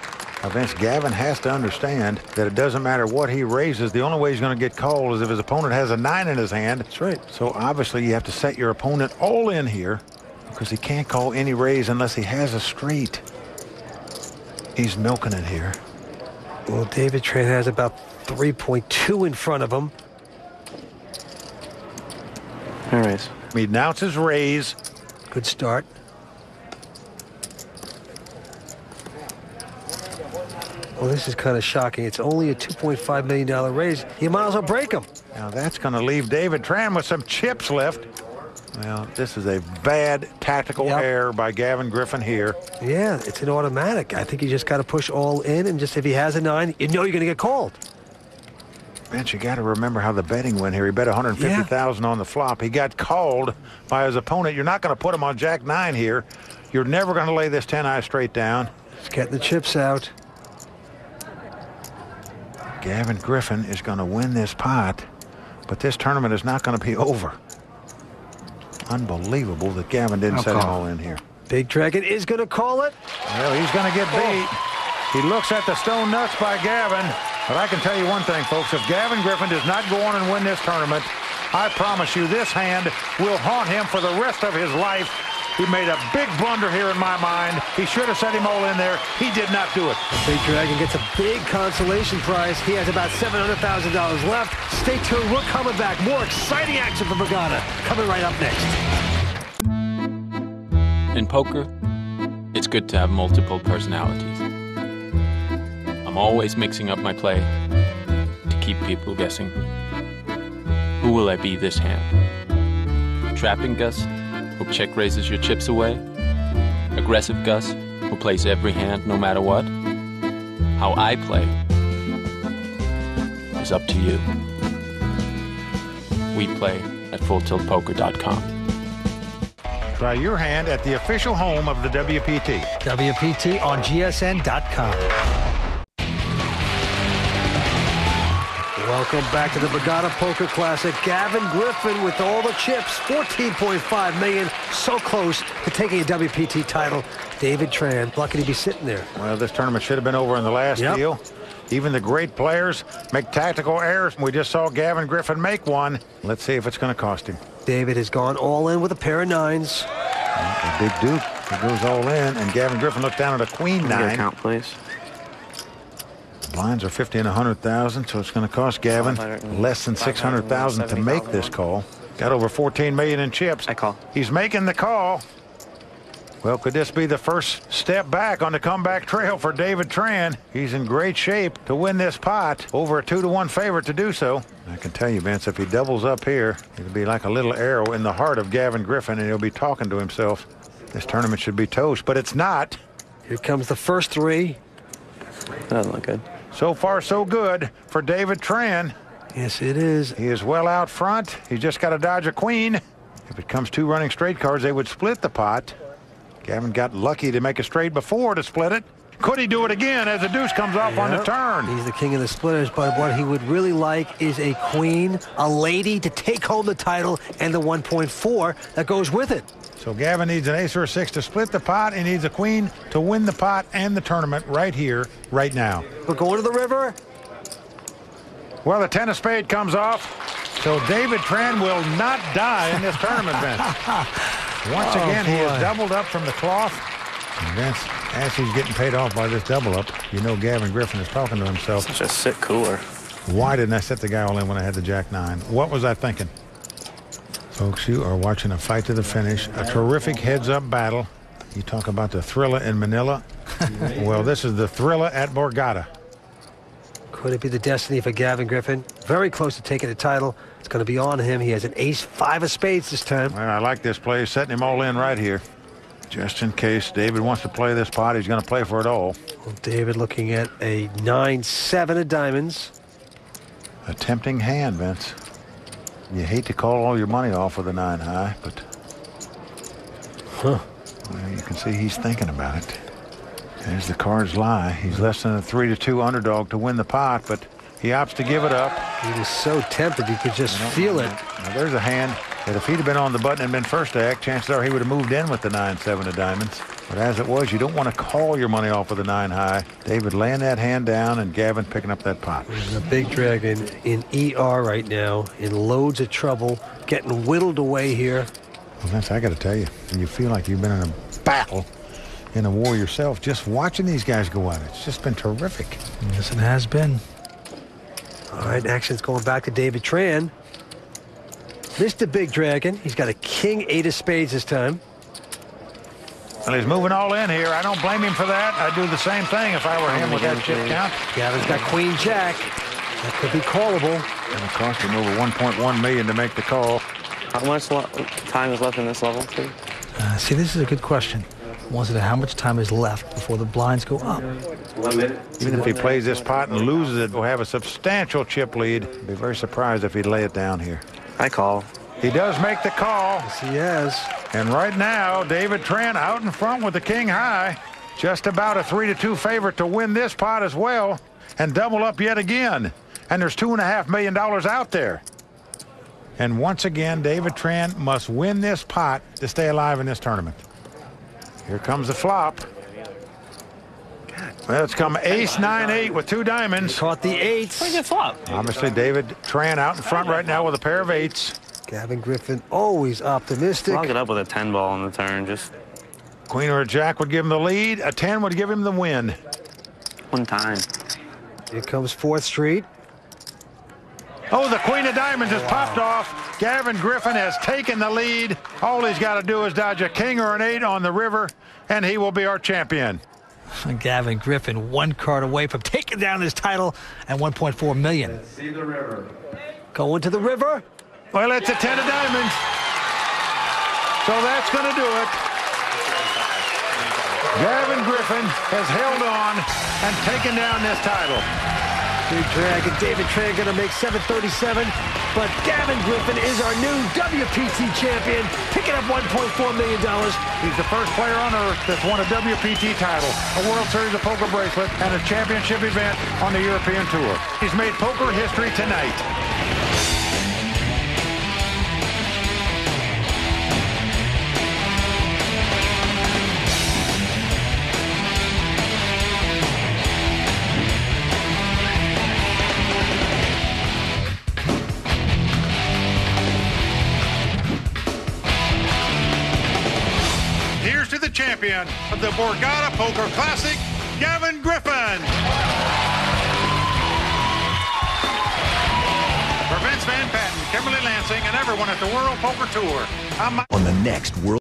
Now, Vince, Gavin has to understand that it doesn't matter what he raises. The only way he's going to get called is if his opponent has a 9 in his hand. That's right. So obviously you have to set your opponent all in here because he can't call any raise unless he has a straight. He's milking it here. Well, David Tran has about 3.2 in front of him. All right. He announces raise. Good start. Well, this is kind of shocking. It's only a $2.5 million raise. You might as well break him. Now that's going to leave David Tran with some chips left. Well, this is a bad tactical error by Gavin Griffin here. Yeah, it's an automatic. I think you just got to push all in, and just if he has a 9, you know you're going to get called. Vince, you got to remember how the betting went here. He bet $150,000 on the flop. He got called by his opponent. You're not going to put him on Jack 9 here. You're never going to lay this 10-eye straight down. Just getting the chips out. Gavin Griffin is going to win this pot, but this tournament is not going to be over. Unbelievable that Gavin didn't set him all in here. Big Dragon is going to call it. Well, he's going to get beat. He looks at the stone nuts by Gavin. But I can tell you one thing, folks. If Gavin Griffin does not go on and win this tournament, I promise you this hand will haunt him for the rest of his life. He made a big blunder here in my mind. He should have set him all in there. He did not do it. Big Dragon gets a big consolation prize. He has about $700,000 left. Stay tuned. We're coming back. More exciting action from Borgata coming right up next. In poker, it's good to have multiple personalities. I'm always mixing up my play to keep people guessing. Who will I be this hand? Trapping Gus, who check raises your chips away? Aggressive Gus, who plays every hand no matter what? How I play is up to you. We play at FullTiltPoker.com. Try your hand at the official home of the WPT. WPT on GSN.com. Welcome back to the Borgata Poker Classic. Gavin Griffin with all the chips, $14.5 million, so close to taking a WPT title. David Tran, lucky to be sitting there. Well, this tournament should have been over in the last deal. Even the great players make tactical errors. We just saw Gavin Griffin make one. Let's see if it's going to cost him. David has gone all in with a pair of 9s. A big Duke. He goes all in, and Gavin Griffin looked down at a queen 9. Count, please. Blinds are 50 and 100,000, so it's going to cost Gavin less than 600,000 to make this call. Got over 14 million in chips. I call. He's making the call. Well, could this be the first step back on the comeback trail for David Tran? He's in great shape to win this pot. Over a 2-to-1 favorite to do so. I can tell you, Vince, if he doubles up here, it'll be like a little arrow in the heart of Gavin Griffin, and he'll be talking to himself. This tournament should be toast, but it's not. Here comes the first 3. Doesn't look good. So far, so good for David Tran. Yes, it is. He is well out front. He's just got to dodge a queen. If it comes 2 running straight cards, they would split the pot. Gavin got lucky to make a straight before to split it. Could he do it again as the deuce comes off on the turn? He's the king of the splitters, but what he would really like is a queen, a lady to take home the title, and the 1.4 that goes with it. So Gavin needs an ace or a 6 to split the pot. He needs a queen to win the pot and the tournament right here, right now. We're going to the river. Well, the 10 of spade comes off. So David Tran will not die in this tournament, Vince. Once again, he has doubled up from the cloth. And Vince, as he's getting paid off by this double up, you know Gavin Griffin is talking to himself. Such a sick cooler. Why didn't I set the guy all in when I had the Jack 9? What was I thinking? Folks, you are watching a fight to the finish, a terrific heads-up battle. You talk about the thriller in Manila. Well, this is the thriller at Borgata. Could it be the destiny for Gavin Griffin? Very close to taking the title. It's going to be on him. He has an ace 5 of spades this time. Well, I like this play. Setting him all in right here. Just in case David wants to play this pot, he's going to play for it all. Well, David looking at a 9-7 of diamonds. A tempting hand, Vince. You hate to call all your money off with a 9 high, but well, you can see he's thinking about it. As the cards lie, he's less than a 3-2 underdog to win the pot, but he opts to give it up. He was so tempted, you could just feel it. Now, there's a hand that if he'd have been on the button and been first to act, chances are he would have moved in with the 9-7 of diamonds. But as it was, you don't want to call your money off with a 9 high. David laying that hand down and Gavin picking up that pot. The Big Dragon in ER right now, in loads of trouble, getting whittled away here. Well, Vince, I got to tell you, when you feel like you've been in a battle, in a war yourself, just watching these guys go at it, it's just been terrific. Yes, it has been. All right, action's going back to David Tran. Mr. Big Dragon, he's got a king 8 of spades this time. Well, he's moving all in here. I don't blame him for that. I'd do the same thing if I were him with that chip count. Gavin's got Queen Jack. That could be callable. It'll cost him over $1.1 million to make the call. How much time is left in this level, too? See, this is a good question. Wants to know how much time is left before the blinds go up. 1 minute. Even if he plays this pot and loses it, he'll have a substantial chip lead. Be very surprised if he'd lay it down here. I call. He does make the call. Yes, he has. And right now, David Tran out in front with the king high. Just about a 3-2 favorite to win this pot as well and double up yet again. And there's $2.5 million out there. And once again, David Tran must win this pot to stay alive in this tournament. Here comes the flop. Well, it's come ace 9-8 with 2 diamonds. Caught the 8s. Pretty good flop. Obviously, David Tran out in front right now with a pair of 8s. Gavin Griffin always optimistic. I'll get up with a 10 ball on the turn. Just Queen or a jack would give him the lead. A 10 would give him the win. one time. Here comes 4th Street. Oh, the queen of diamonds has popped off. Gavin Griffin has taken the lead. All he's got to do is dodge a king or an 8 on the river, and he will be our champion. Gavin Griffin 1 card away from taking down his title and $1.4 million. Let's see the river. Going to the river. Well, it's a 10 of diamonds. So that's going to do it. Gavin Griffin has held on and taken down this title. Big Dragon, David Tran going to make 737, but Gavin Griffin is our new WPT champion, picking up $1.4 million. He's the first player on earth that's won a WPT title, a World Series of Poker bracelet, and a championship event on the European Tour. He's made poker history tonight. The champion of the Borgata Poker Classic, Gavin Griffin. For Vince Van Patten, Kimberly Lansing, and everyone at the World Poker Tour, I'm on the next World